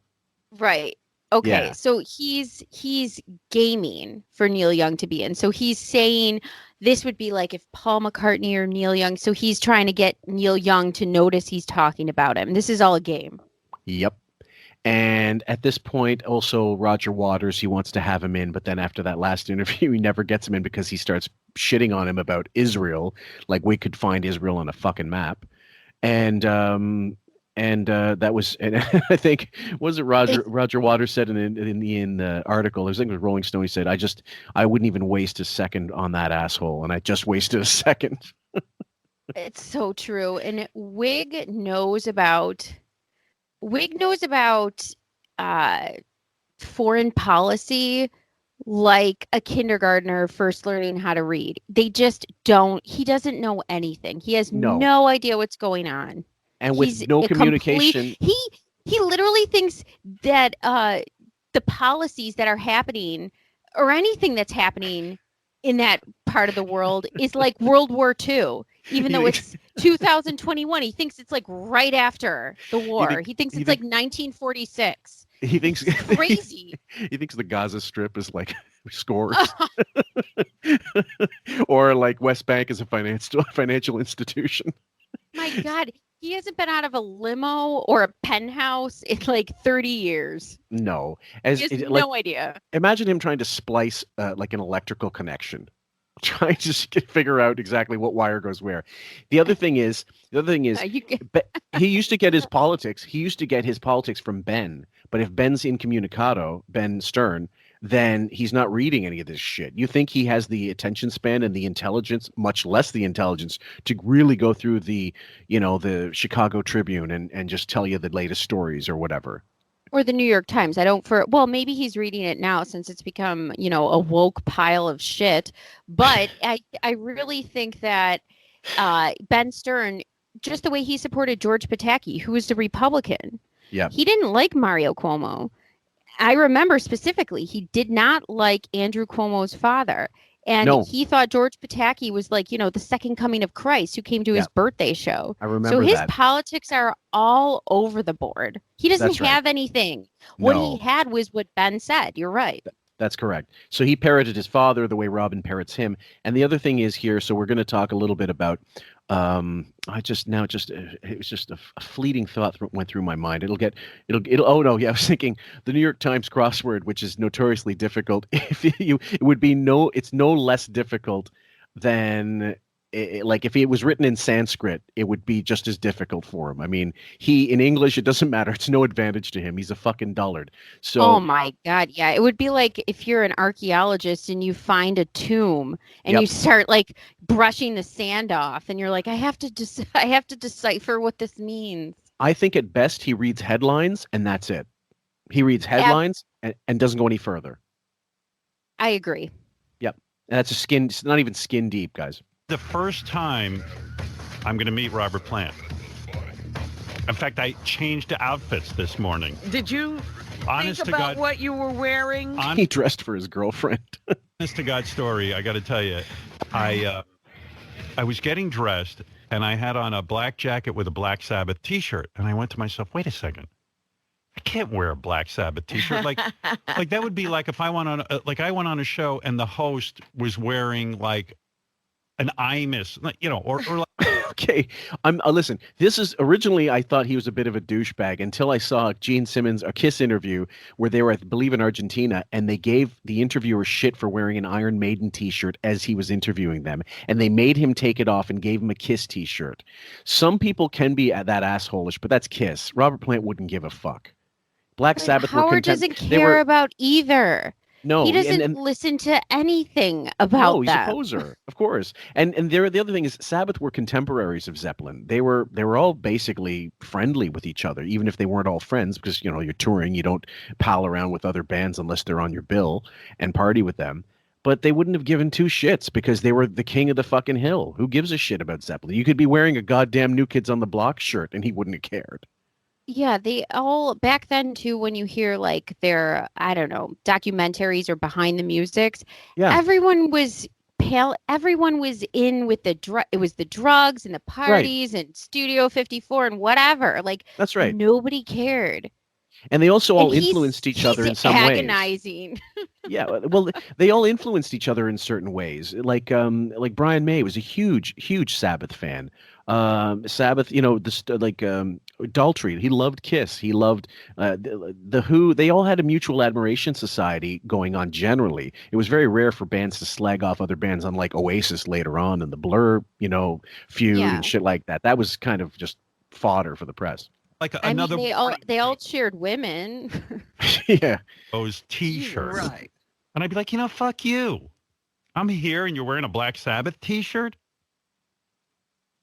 Right. Okay. Yeah. So he's gaming for Neil Young to be in. So he's saying this would be like if Paul McCartney or Neil Young. So he's trying to get Neil Young to notice he's talking about him. This is all a game. Yep. And at this point, also Roger Waters, he wants to have him in, but then after that last interview, he never gets him in because he starts shitting on him about Israel, like we could find Israel on a fucking map. And that was, and I think, was it Roger Waters said in the article, I think it was Rolling Stone, he said, I wouldn't even waste a second on that asshole, and I just wasted a second. It's so true. And Wig knows about foreign policy like a kindergartner first learning how to read. He doesn't know anything. He has no idea what's going on. And with no communication. He literally thinks that the policies that are happening or anything that's happening in that part of the world is like World War II. Even though it's 2021, he thinks it's like right after the war. He thinks it's like 1946. He thinks it's crazy. He thinks the Gaza Strip is like scores, or like West Bank is a financial institution. My God, he hasn't been out of a limo or a penthouse in like 30 years. No, he has no idea. Imagine him trying to splice like an electrical connection. Trying to figure out exactly what wire goes where. The other thing is, he used to get his politics. He used to get his politics from Ben. But if Ben's incommunicado, Ben Stern, then he's not reading any of this shit. You think he has the attention span and the intelligence, much less the intelligence, to really go through the Chicago Tribune and just tell you the latest stories or whatever. Or the New York Times. Maybe he's reading it now since it's become, a woke pile of shit. But I really think that Ben Stern, just the way he supported George Pataki, who was a Republican, he didn't like Mario Cuomo. I remember specifically, he did not like Andrew Cuomo's father. And he thought George Pataki was like, the second coming of Christ who came to his birthday show. I remember so his that. politics are all over the board. He doesn't have anything. What he had was what Ben said. You're right. That's correct. So he parroted his father the way Robin parrots him. And the other thing is here, so we're going to talk a little bit about. It was just a fleeting thought went through my mind. Oh no, yeah, I was thinking the New York Times crossword, which is notoriously difficult. It's no less difficult than. Like if it was written in Sanskrit, it would be just as difficult for him. I mean, in English, it doesn't matter. It's no advantage to him. He's a fucking dullard. So, oh my God, yeah, it would be like if you're an archaeologist and you find a tomb and you start like brushing the sand off, and you're like, I have to decipher what this means. I think at best he reads headlines and that's it. He reads headlines and doesn't go any further. I agree. Yep, and it's not even skin deep, guys. The first time I'm going to meet Robert Plant. In fact, I changed outfits this morning. Did you Honest think to about God, what you were wearing? He dressed for his girlfriend. Honest to God story, I got to tell you, I was getting dressed and I had on a black jacket with a Black Sabbath T-shirt, and I went to myself, wait a second, I can't wear a Black Sabbath T-shirt. Like that would be like if I went on I went on a show and the host was wearing like an Imus, or like. Okay, listen. This is originally I thought he was a bit of a douchebag until I saw Gene Simmons a Kiss interview where they were, I believe, in Argentina, and they gave the interviewer shit for wearing an Iron Maiden T-shirt as he was interviewing them, and they made him take it off and gave him a Kiss T-shirt. Some people can be that assholish, but that's Kiss. Robert Plant wouldn't give a fuck. Black Sabbath. Howard doesn't care about either. No, he doesn't listen to anything about no, he's that. a poser, of course. And the other thing is, Sabbath were contemporaries of Zeppelin. They were all basically friendly with each other, even if they weren't all friends, because you're touring, you don't pal around with other bands unless they're on your bill and party with them. But they wouldn't have given two shits because they were the king of the fucking hill. Who gives a shit about Zeppelin? You could be wearing a goddamn New Kids on the Block shirt, and he wouldn't have cared. Yeah, they all back then too, when you hear like their, I don't know, documentaries or behind the musics, everyone was pale. Everyone was in with it was the drugs and the parties and Studio 54 and whatever. Like, that's right. Nobody cared. And they also all influenced each other in some ways. Agonizing. Yeah, well, they all influenced each other in certain ways. Like Brian May was a huge Sabbath fan. Sabbath, Daltrey, he loved Kiss. He loved the Who. They all had a mutual admiration society going on generally. It was very rare for bands to slag off other bands, unlike Oasis later on and the Blur, feud and shit like that. That was kind of just fodder for the press. Like another. They all cheered women. Yeah. Those T-shirts. Right. And I'd be like, fuck you. I'm here and you're wearing a Black Sabbath T-shirt?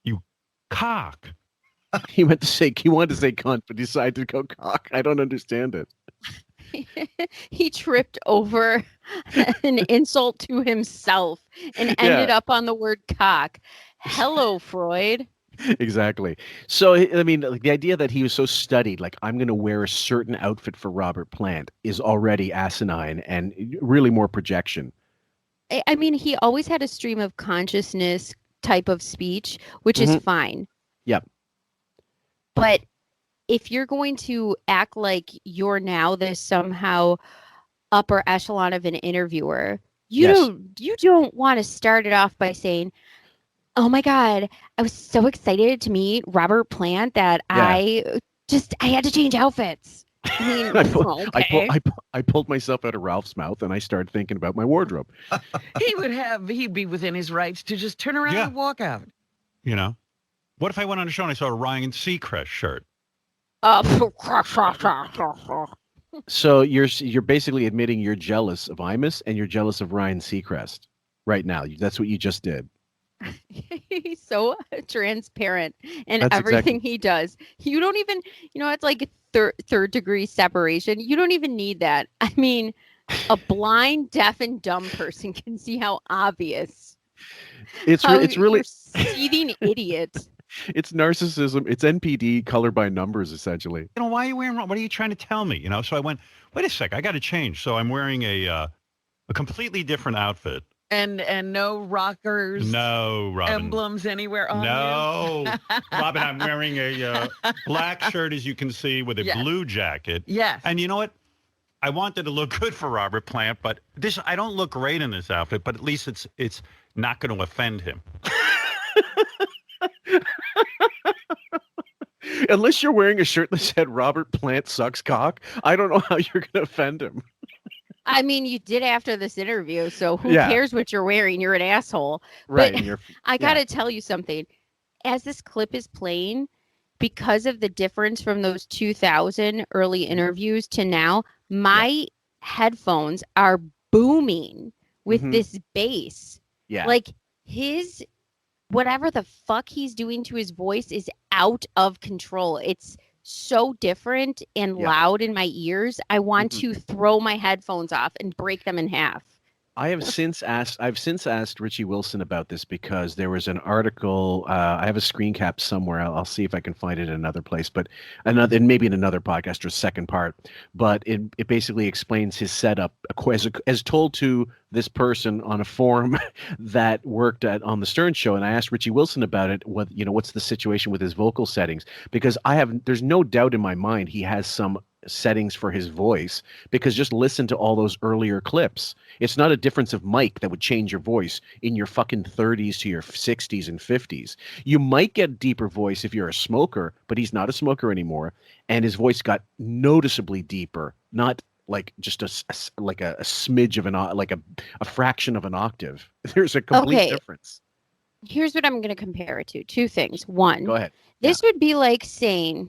You cock. He wanted to say cunt, but decided to go cock. I don't understand it. He tripped over an insult to himself and ended up on the word cock. Hello, Freud. Exactly. So, I mean, like, the idea that he was so studied, like, I'm going to wear a certain outfit for Robert Plant, is already asinine and really more projection. I mean, he always had a stream of consciousness type of speech, which is fine. Yep. But if you're going to act like you're now this somehow upper echelon of an interviewer, you don't want to start it off by saying, oh my God, I was so excited to meet Robert Plant that I had to change outfits. I mean, I pulled myself out of Ralph's mouth and I started thinking about my wardrobe. He'd be within his rights to just turn around and walk out. What if I went on a show and I saw a Ryan Seacrest shirt? So you're basically admitting you're jealous of Imus and you're jealous of Ryan Seacrest right now. That's what you just did. He's so transparent in everything he does. You don't even, it's like third degree separation. You don't even need that. I mean, a blind, deaf, and dumb person can see how obvious. It's really seething idiot. It's narcissism. It's NPD, color by numbers, essentially. Why are you wearing? What are you trying to tell me? So I went, wait a sec, I got to change. So I'm wearing a completely different outfit. And no rockers, no Robin. Emblems anywhere on you? Robin, I'm wearing a black shirt, as you can see, with a blue jacket. Yes. And you know what? I wanted to look good for Robert Plant, but I don't look great in this outfit, but at least it's not going to offend him. Unless you're wearing a shirt that said Robert Plant sucks cock, I don't know how you're going to offend him. I mean, you did after this interview, so who Yeah. cares what you're wearing? You're an asshole. Right. But and you're, I got to tell you something. As this clip is playing, because of the difference from those 2000 early interviews to now, my headphones are booming with this bass. Yeah. Like his, whatever the fuck he's doing to his voice is out of control. It's so different and loud in my ears. I want to throw my headphones off and break them in half. I've since asked Richie Wilson about this because there was an article. I have a screen cap somewhere. I'll see if I can find it in another place, but maybe in another podcast or second part. But it basically explains his setup as told to this person on a forum that worked on the Stern Show. And I asked Richie Wilson about it. What's the situation with his vocal settings? Because there's no doubt in my mind he has some settings for his voice, because just listen to all those earlier clips. It's not a difference of mic that would change your voice in your fucking 30s to your 60s and 50s. You might get deeper voice if you're a smoker, but he's not a smoker anymore, and his voice got noticeably deeper, not like just a smidge of a fraction of an octave. There's a complete difference. Here's what I'm going to compare it to. Two things. One, go ahead. This would be like saying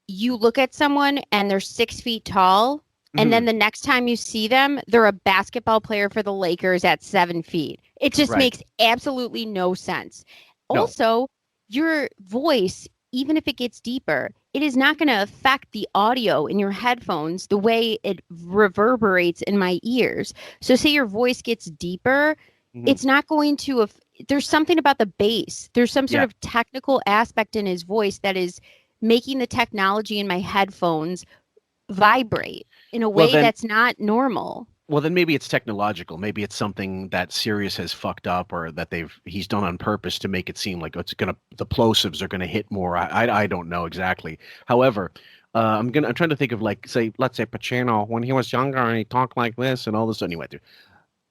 you look at someone and they're 6 feet tall, and then the next time you see them, they're a basketball player for the Lakers at 7 feet. It just makes absolutely no sense. No. Also, your voice, even if it gets deeper, it is not going to affect the audio in your headphones the way it reverberates in my ears. So say your voice gets deeper, it's not going to there's something about the bass. There's some sort of technical aspect in his voice that is making the technology in my headphones vibrate in a way that's not normal. Well, then maybe it's technological. Maybe it's something that Sirius has fucked up, or that he's done on purpose to make it seem like the plosives are gonna hit more. I don't know exactly. However, I'm trying to think of, like, let's say Pacino when he was younger and he talked like this and all this. Anyway,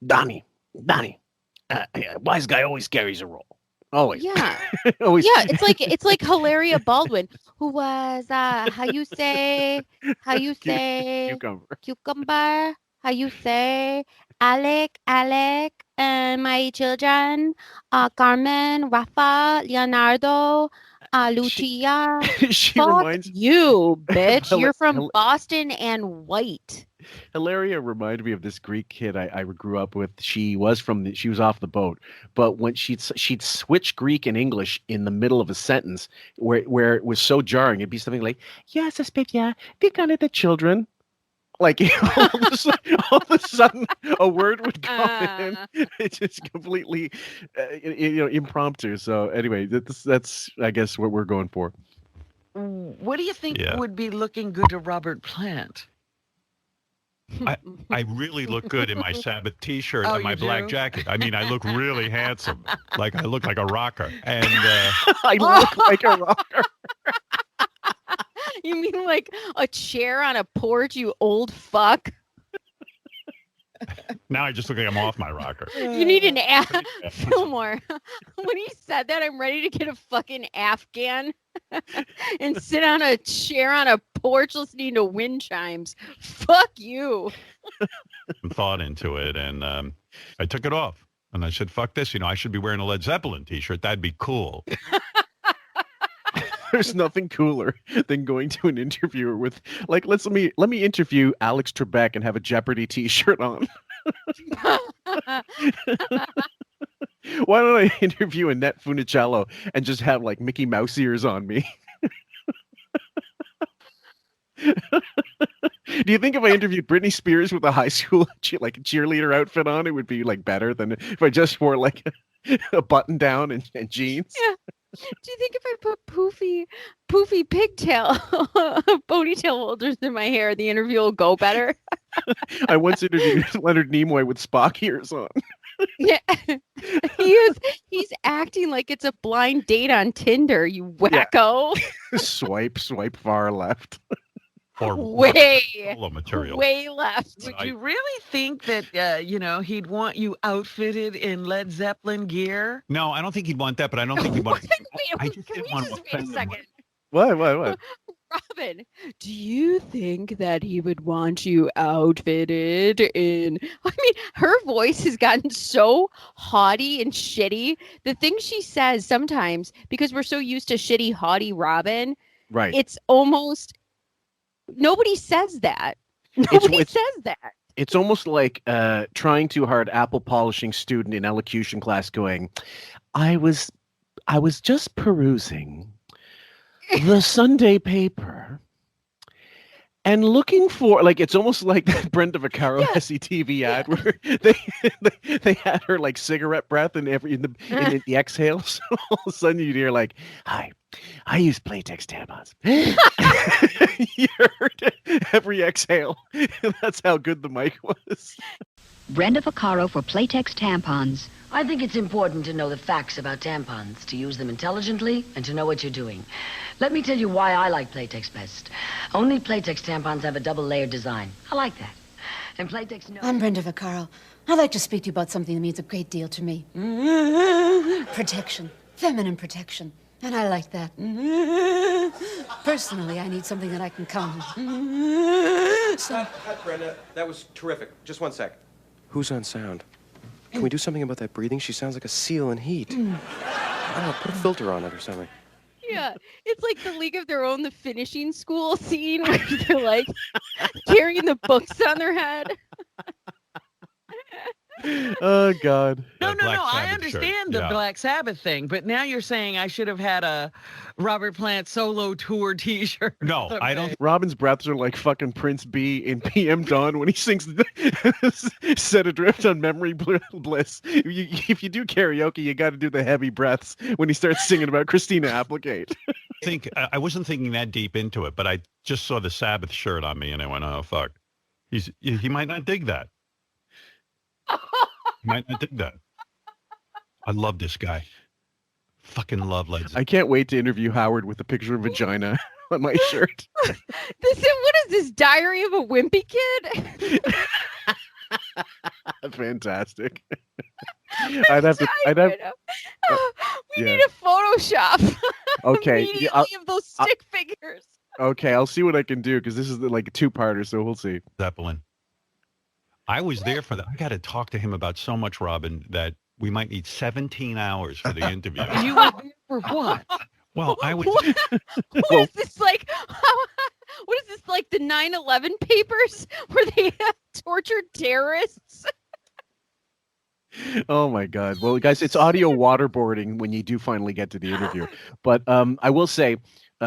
Donnie. Wise guy always carries a role. Always. Yeah. Always. Yeah, it's like Hilaria Baldwin, who was how you say cucumber, how you say Alec, and my children, Carmen, Rafa, Leonardo, Lucia. She Fuck reminds you, bitch. You're from Boston and white. Hilaria reminded me of this Greek kid I grew up with. She was off the boat, but when she'd switch Greek and English in the middle of a sentence where it was so jarring, it'd be something like, "Yes, Aspetia, we got the children." Like all of a sudden, a word would come in. It's just completely, impromptu. So anyway, that's I guess what we're going for. What do you think would be looking good to Robert Plant? I really look good in my Sabbath T-shirt and my black jacket. I mean, I look really handsome. Like I look like a rocker. And I look like a rocker. You mean like a chair on a porch, you old fuck? Now I just look like I'm off my rocker. You need an Fillmore. When he said that, I'm ready to get a fucking Afghan and sit on a chair on a porch listening to wind chimes. Fuck you. Thought into it, and I took it off. And I said, fuck this. I should be wearing a Led Zeppelin T-shirt. That'd be cool. There's nothing cooler than going to an interviewer with, like, let me interview Alex Trebek and have a Jeopardy T-shirt on. Why don't I interview Annette Funicello and just have like Mickey Mouse ears on me? Do you think if I interviewed Britney Spears with a high school cheerleader outfit on, it would be like better than if I just wore like a button down and jeans? Yeah. Do you think if I put poofy pigtail ponytail holders in my hair, the interview will go better? I once interviewed Leonard Nimoy with Spock ears on. Yeah. He's acting like it's a blind date on Tinder, you wacko. Swipe far left. Or Way solo material. Way left. Would you really think that, he'd want you outfitted in Led Zeppelin gear? No, I don't think he'd want that, but I don't think he'd want. I just Can didn't we want just to wait a offend him. second? What? Robin, do you think that he would want you outfitted in... I mean, her voice has gotten so haughty and shitty. The things she says sometimes, because we're so used to shitty, haughty Robin, Right. it's almost... Nobody says that. Nobody says that. It's almost like trying too hard apple polishing student in elocution class going, I was just perusing the Sunday paper and looking for, like, it's almost like that Brenda Vaccaro SCTV ad where they had her like cigarette breath in the exhale. So all of a sudden you'd hear like, hi, I use Playtex tampons. You heard every exhale. That's how good the mic was. Brenda Vaccaro for Playtex tampons. I think it's important to know the facts about tampons, to use them intelligently, and to know what you're doing. Let me tell you why I like Playtex best. Only Playtex tampons have a double-layered design. I like that. And Playtex knows... I'm Brenda Vaccaro. I'd like to speak to you about something that means a great deal to me. Protection. Feminine protection. And I like that. Personally, I need something that I can come. Cut, Brenda. That was terrific. Just one sec. Who's on sound? Can we do something about that breathing? She sounds like a seal in heat. I don't know, put a filter on it or something. Yeah, it's like the League of Their Own, the finishing school scene where they're like carrying the books on their head. Oh, God. No, I understand the Black Sabbath thing, but now you're saying I should have had a Robert Plant solo tour t-shirt. No, I don't. Robin's breaths are like fucking Prince B in PM Dawn when he sings Set Adrift on Memory Bliss. If you do karaoke, you got to do the heavy breaths when he starts singing about Christina Applegate. I wasn't thinking that deep into it, but I just saw the Sabbath shirt on me and I went, oh, fuck. He might not dig that. Might not dig that. I love this guy. Fucking love Led Zeppelin. I can't wait to interview Howard with a picture of vagina on my shirt. What is this, Diary of a Wimpy Kid? Fantastic. We need a Photoshop. Okay. Immediately of those stick figures. Okay, I'll see what I can do because this is like a two-parter, so we'll see. Zeppelin. I was there for that. I got to talk to him about so much, Robin, that we might need 17 hours for the interview. You were there for what? Well, I would. What is this like? What is this like? The 9/11 papers where they tortured terrorists? Oh my God! Well, guys, it's audio waterboarding when you do finally get to the interview. But I will say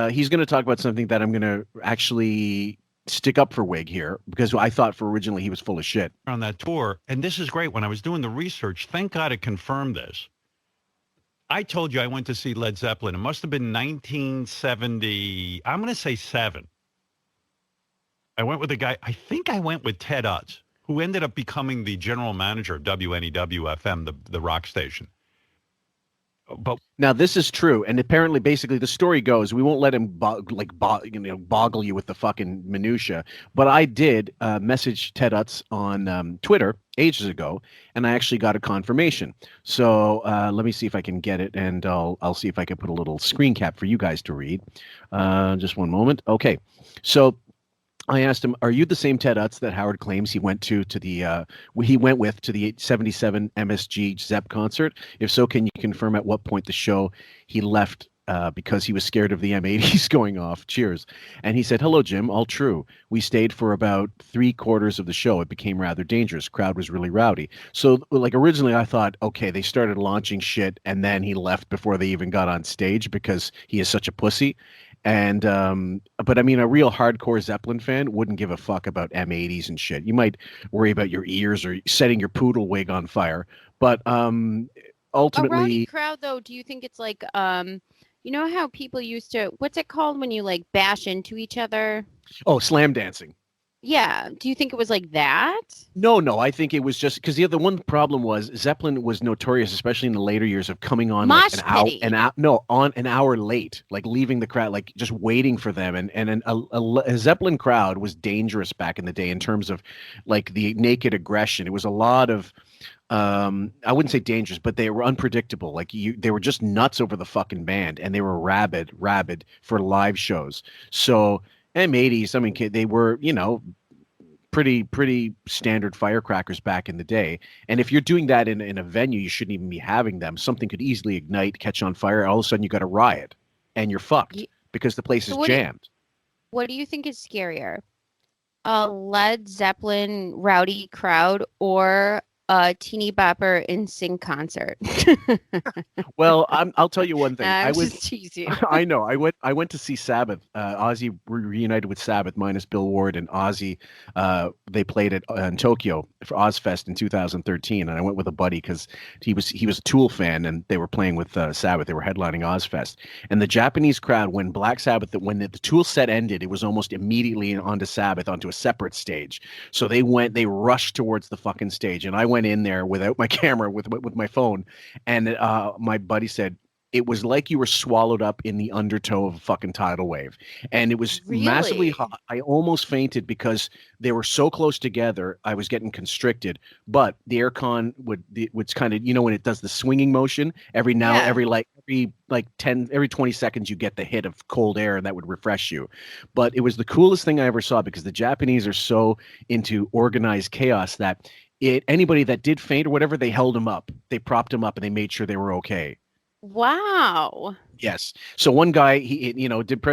he's going to talk about something that I'm going to actually stick up for Wig here because I thought for originally he was full of shit on that tour. And this is great. When I was doing the research, thank God it confirmed this. I told you I went to see Led Zeppelin. It must have been 1970. I'm going to say 7. I went with a guy. I think I went with Ted Utz, who ended up becoming the general manager of WNEW-FM, the rock station. But now this is true, and apparently, basically, the story goes we won't let him boggle you with the fucking minutia. But I did message Ted Utz on Twitter ages ago, and I actually got a confirmation. So let me see if I can get it, and I'll see if I can put a little screen cap for you guys to read. Just one moment. Okay, so I asked him, "Are you the same Ted Utz that Howard claims he went to the 77 MSG Zepp concert? If so, can you confirm at what point the show he left because he was scared of the M80s going off? Cheers." And he said, "Hello, Jim. All true. We stayed for about 3/4 of the show. It became rather dangerous. Crowd was really rowdy." So, like, originally I thought, okay, they started launching shit and then he left before they even got on stage because he is such a pussy. And but I mean, a real hardcore Zeppelin fan wouldn't give a fuck about M80s and shit. You might worry about your ears or setting your poodle wig on fire, but ultimately, a rowdy crowd though. Do you think it's like you know how people used to, what's it called when you like bash into each other? Oh, slam dancing. Yeah. Do you think it was like that? No. I think it was just because the one problem was Zeppelin was notorious, especially in the later years, of coming on like an hour late, like leaving the crowd, like just waiting for them. And a Zeppelin crowd was dangerous back in the day in terms of like the naked aggression. It was a lot of I wouldn't say dangerous, but they were unpredictable. Like they were just nuts over the fucking band, and they were rabid for live shows. So M80s, I mean, they were, pretty standard firecrackers back in the day. And if you're doing that in a venue, you shouldn't even be having them. Something could easily ignite, catch on fire. All of a sudden, you got a riot, and you're fucked because the place is jammed. What do you think is scarier? A Led Zeppelin rowdy crowd or a teeny bopper in sync concert? Well, I'll tell you one thing. I was just teasing. I know. I went to see Sabbath. Ozzy reunited with Sabbath minus Bill Ward, and Ozzy. They played it in Tokyo for Ozfest in 2013, and I went with a buddy because he was a Tool fan, and they were playing with Sabbath. They were headlining Ozfest, and the Japanese crowd, when Black Sabbath, when the Tool set ended, it was almost immediately onto Sabbath, onto a separate stage. So they rushed towards the fucking stage, and I went in there without my camera with my phone, and my buddy said it was like you were swallowed up in the undertow of a fucking tidal wave, and it was massively hot. I almost fainted because they were so close together. I was getting constricted, but the aircon would kind of, when it does the swinging motion every 20 seconds you get the hit of cold air, and that would refresh you. But it was the coolest thing I ever saw because the Japanese are so into organized chaos that anybody that did faint or whatever, they held them up, they propped them up, and they made sure they were okay. Wow. Yes. So one guy, he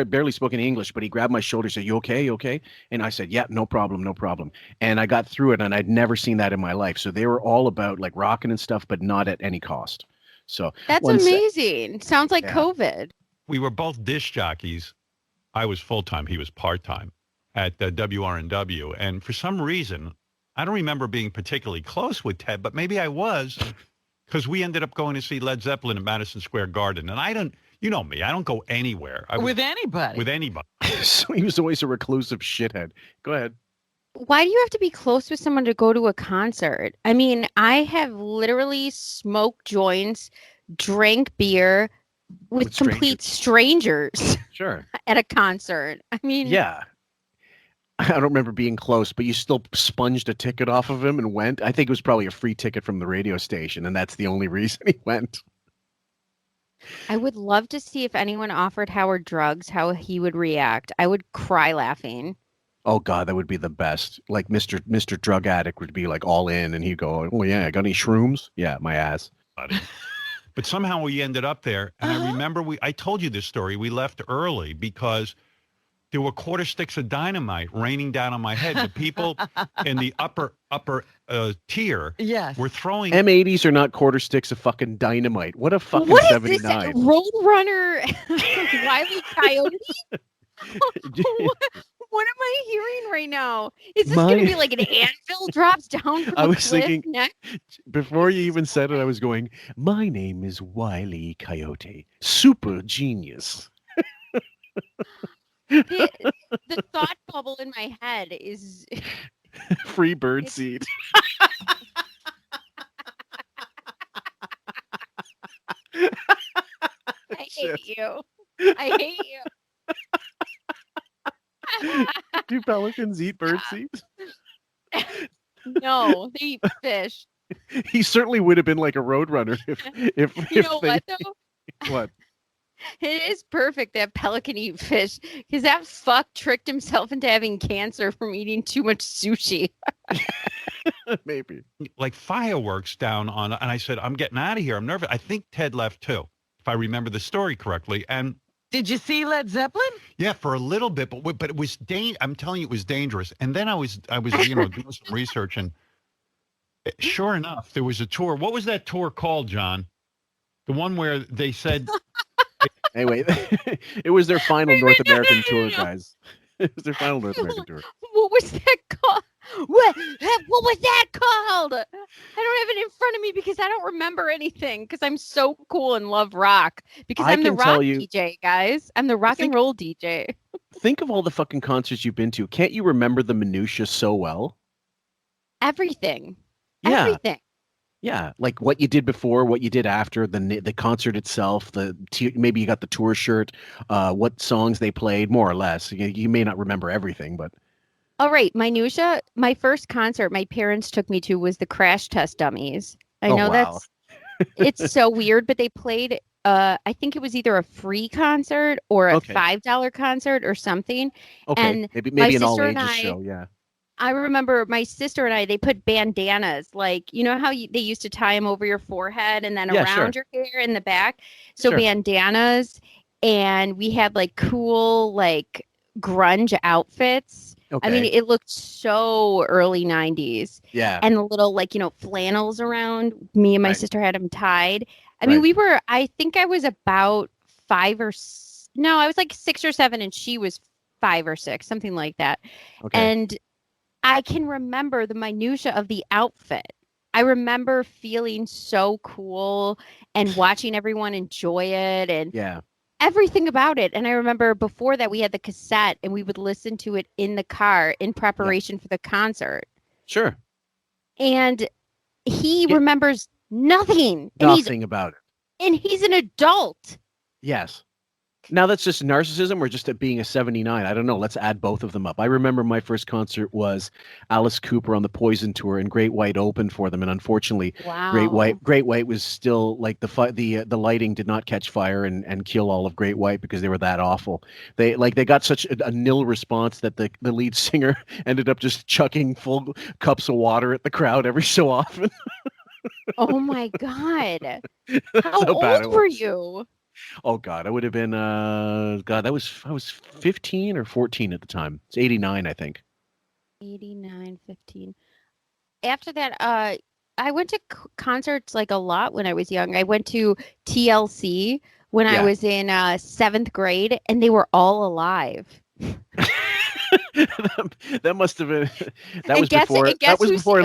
barely spoke any English, but he grabbed my shoulder, said, "You okay? You okay?" And I said, "Yeah, no problem, no problem." And I got through it, and I'd never seen that in my life. So they were all about like rocking and stuff, but not at any cost. So that's amazing. Sounds like COVID. We were both disc jockeys. I was full-time. He was part-time at WRNW. And for some reason, I don't remember being particularly close with Ted, but maybe I was, because we ended up going to see Led Zeppelin at Madison Square Garden. And I don't, you know me, I don't go anywhere. With anybody. With anybody. So he was always a reclusive shithead. Go ahead. Why do you have to be close with someone to go to a concert? I mean, I have literally smoked joints, drank beer with complete strangers. Sure. At a concert. I mean. Yeah. I don't remember being close, but you still sponged a ticket off of him and went. I think it was probably a free ticket from the radio station, and that's the only reason he went. I would love to see if anyone offered Howard drugs, how he would react. I would cry laughing. Oh God, that would be the best. Like Mr. Drug Addict would be like all in, and he'd go, "Oh yeah, got any shrooms? Yeah, my ass." But somehow we ended up there, and I remember I told you this story. We left early because there were quarter sticks of dynamite raining down on my head. The people in the upper tier were throwing. M80s are not quarter sticks of fucking dynamite. What a fucking what 79. Is this, Roadrunner Wile E. Coyote? What am I hearing right now? Is this going to be like an anvil drops down from I a was cliff thinking, next? before you even said it, I was going, my name is Wile E. Coyote. Super genius. The thought bubble in my head is free bird seed. I hate you. I hate you. Do pelicans eat bird seeds? No, they eat fish. He certainly would have been like a roadrunner if You know what though? What? It is perfect that pelican eat fish because that fuck tricked himself into having cancer from eating too much sushi. Maybe. Like fireworks down on, and I said, I'm getting out of here. I'm nervous. I think Ted left too, if I remember the story correctly. And did you see Led Zeppelin? Yeah, for a little bit, but it was I'm telling you, it was dangerous. And then I was doing some research, and sure enough, there was a tour. What was that tour called, John? The one where they said. Anyway, it was their final North American tour, guys. It was their final North American tour. What was that called? What was that called? I don't have it in front of me because I don't remember anything because I'm so cool and love rock. Because I'm the rock DJ, guys. I'm the rock and roll DJ. Think of all the fucking concerts you've been to. Can't you remember the minutia so well? Everything. Yeah. Everything. Yeah, like what you did before, what you did after the concert itself. Maybe you got the tour shirt, what songs they played, more or less. You may not remember everything, but all right, minutia. My first concert my parents took me to was the Crash Test Dummies. I know that's it's so weird, but they played. I think it was either a free concert or a $5 concert or something. Okay, and maybe an all ages show. Yeah. I remember my sister and I, they put bandanas, like, you know how they used to tie them over your forehead and then around your hair in the back? So bandanas, and we had like cool, like grunge outfits. Okay. I mean, it looked so early 90s. Yeah. And the little, like, you know, flannels around. Me and my sister had them tied. I mean, I think I was about I was like 6 or 7 and she was 5 or 6, something like that. Okay. And I can remember the minutia of the outfit. I remember feeling so cool and watching everyone enjoy it and everything about it. And I remember before that we had the cassette and we would listen to it in the car in preparation for the concert. Sure. And he remembers nothing. Nothing about it. And he's an adult. Yes. Now that's just narcissism or just it being a 79. I don't know. Let's add both of them up. I remember my first concert was Alice Cooper on the Poison tour, and Great White opened for them. And unfortunately, Great White was still like the lighting did not catch fire and kill all of Great White because they were that awful. They got such a nil response that the lead singer ended up just chucking full cups of water at the crowd every so often. Oh my God. How old were you? Oh God, I would have been I was 15 or 14 at the time. It's 89, I think. 89, 15. After that, I went to concerts like a lot when I was young. I went to TLC when I was in 7th grade, and they were all alive. That must have been that was before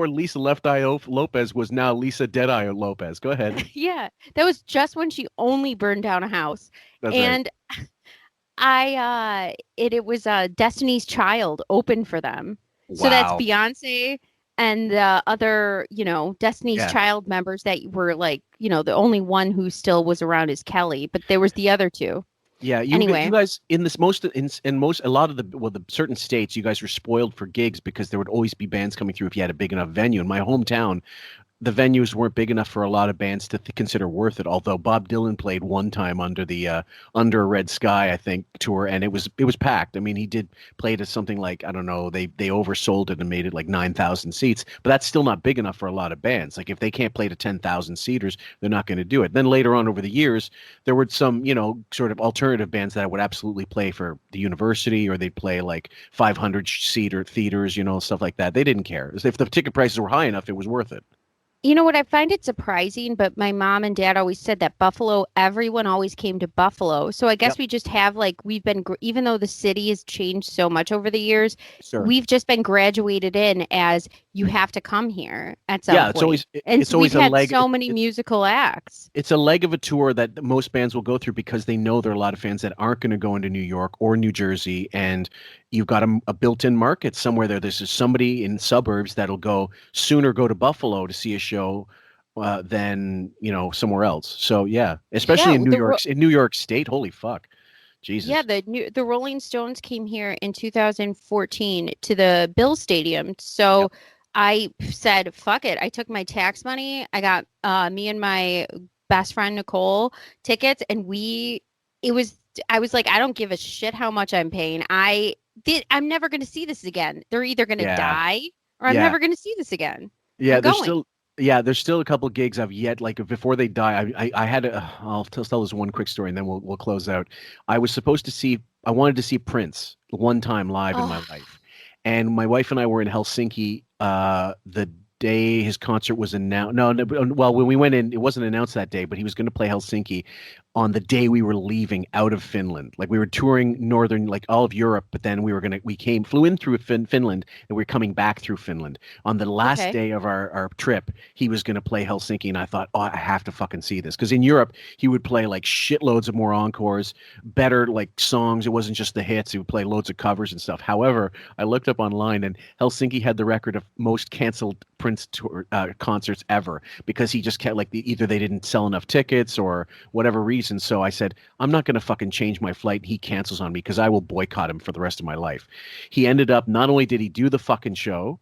Lisa Left Eye Lopez was now Lisa Deadeye Lopez. Go ahead. Yeah, that was just when she only burned down a house. That's and right. It was Destiny's Child opened for them. Wow. So that's Beyonce and the other, Destiny's Child members that were like, the only one who still was around is Kelly, but there was the other two. Yeah, you guys in this a lot of the certain states, you guys were spoiled for gigs because there would always be bands coming through if you had a big enough venue. In my hometown, the venues weren't big enough for a lot of bands to consider worth it. Although Bob Dylan played one time under the Under a Red Sky, I think, tour, and it was packed. I mean, he did play to something like, I don't know, they oversold it and made it like 9,000 seats, but that's still not big enough for a lot of bands. Like if they can't play to 10,000 seaters, they're not going to do it. Then later on over the years, there were some sort of alternative bands that would absolutely play for the university, or they'd play like 500-seater theaters, stuff like that. They didn't care. If the ticket prices were high enough, it was worth it. You know what? I find it surprising, but my mom and dad always said that Buffalo, everyone always came to Buffalo. So I guess we just have we've been, even though the city has changed so much over the years, we've just been graduated in as you have to come here at some point. It's always a leg. So many musical acts. It's a leg of a tour that most bands will go through because they know there are a lot of fans that aren't going to go into New York or New Jersey, and you've got a built-in market somewhere there. There's somebody in suburbs that'll sooner go to Buffalo to see a show than somewhere else. So yeah, especially in New York State. Holy fuck, Jesus. Yeah, the Rolling Stones came here in 2014 to the Bill Stadium. So I said, fuck it. I took my tax money. I got me and my best friend Nicole tickets, and I was like, I don't give a shit how much I'm paying. I'm never going to see this again. They're either going to die or I'm never going to see this again. Yeah, there's still a couple gigs I've yet, like before they die. I had I'll tell this one quick story and then we'll close out. I wanted to see Prince one time live in my life. And my wife and I were in Helsinki the day his concert was announced. No, well, when we went in, it wasn't announced that day, but he was going to play Helsinki on the day we were leaving out of Finland. Like we were touring northern, like all of Europe, but then we flew in through Finland, and we were coming back through Finland. On the last day of our trip, he was going to play Helsinki, and I thought, oh, I have to fucking see this. Because in Europe, he would play like shitloads of more encores, better like songs. It wasn't just the hits. He would play loads of covers and stuff. However, I looked up online, and Helsinki had the record of most canceled Prince tour, concerts ever, because he just kept either they didn't sell enough tickets or whatever reason. So I said, I'm not going to fucking change my flight. He cancels on me because I will boycott him for the rest of my life. He ended up, not only did he do the fucking show,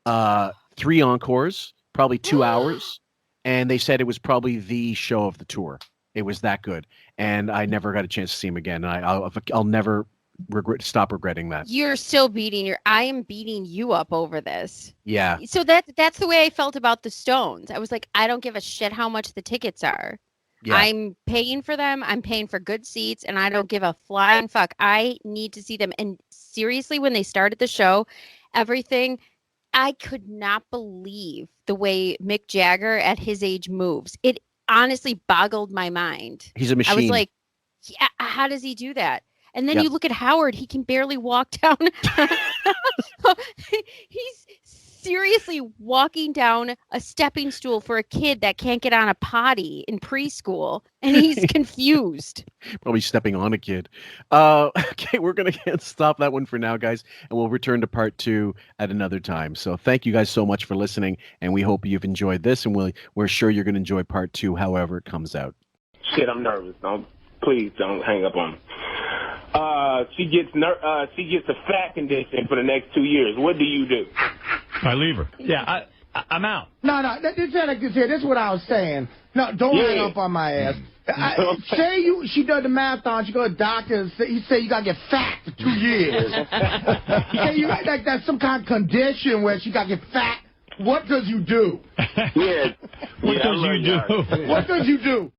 3 encores, probably 2 hours, and they said it was probably the show of the tour. It was that good, and I never got a chance to see him again. And I'll never stop regretting that. You're still I am beating you up over this. Yeah. So that's the way I felt about the Stones. I was like, I don't give a shit how much the tickets are. Yeah. I'm paying for them. I'm paying for good seats, and I don't give a flying fuck. I need to see them. And seriously, when they started the show, everything, I could not believe the way Mick Jagger at his age moves. It honestly boggled my mind. He's a machine. I was like, yeah, how does he do that? And then you look at Howard, he can barely walk down. He's seriously walking down a stepping stool for a kid that can't get on a potty in preschool, and he's confused. Probably stepping on a kid. Okay, we're going to stop that one for now, guys, and we'll return to part 2 at another time. So thank you guys so much for listening, and we hope you've enjoyed this, and we're sure you're going to enjoy part 2 however it comes out. Shit, I'm nervous. Please don't hang up on me. She gets a fat condition for the next 2 years. What do you do? I leave her. Yeah, I'm out. No, this is what I was saying. No, don't hang up on my ass. She does the marathon, she go to the doctor, and he say you gotta get fat for 2 years. Say you got like that's some kind of condition where she gotta get fat. What does you do? Yeah. What does you do? What does you do?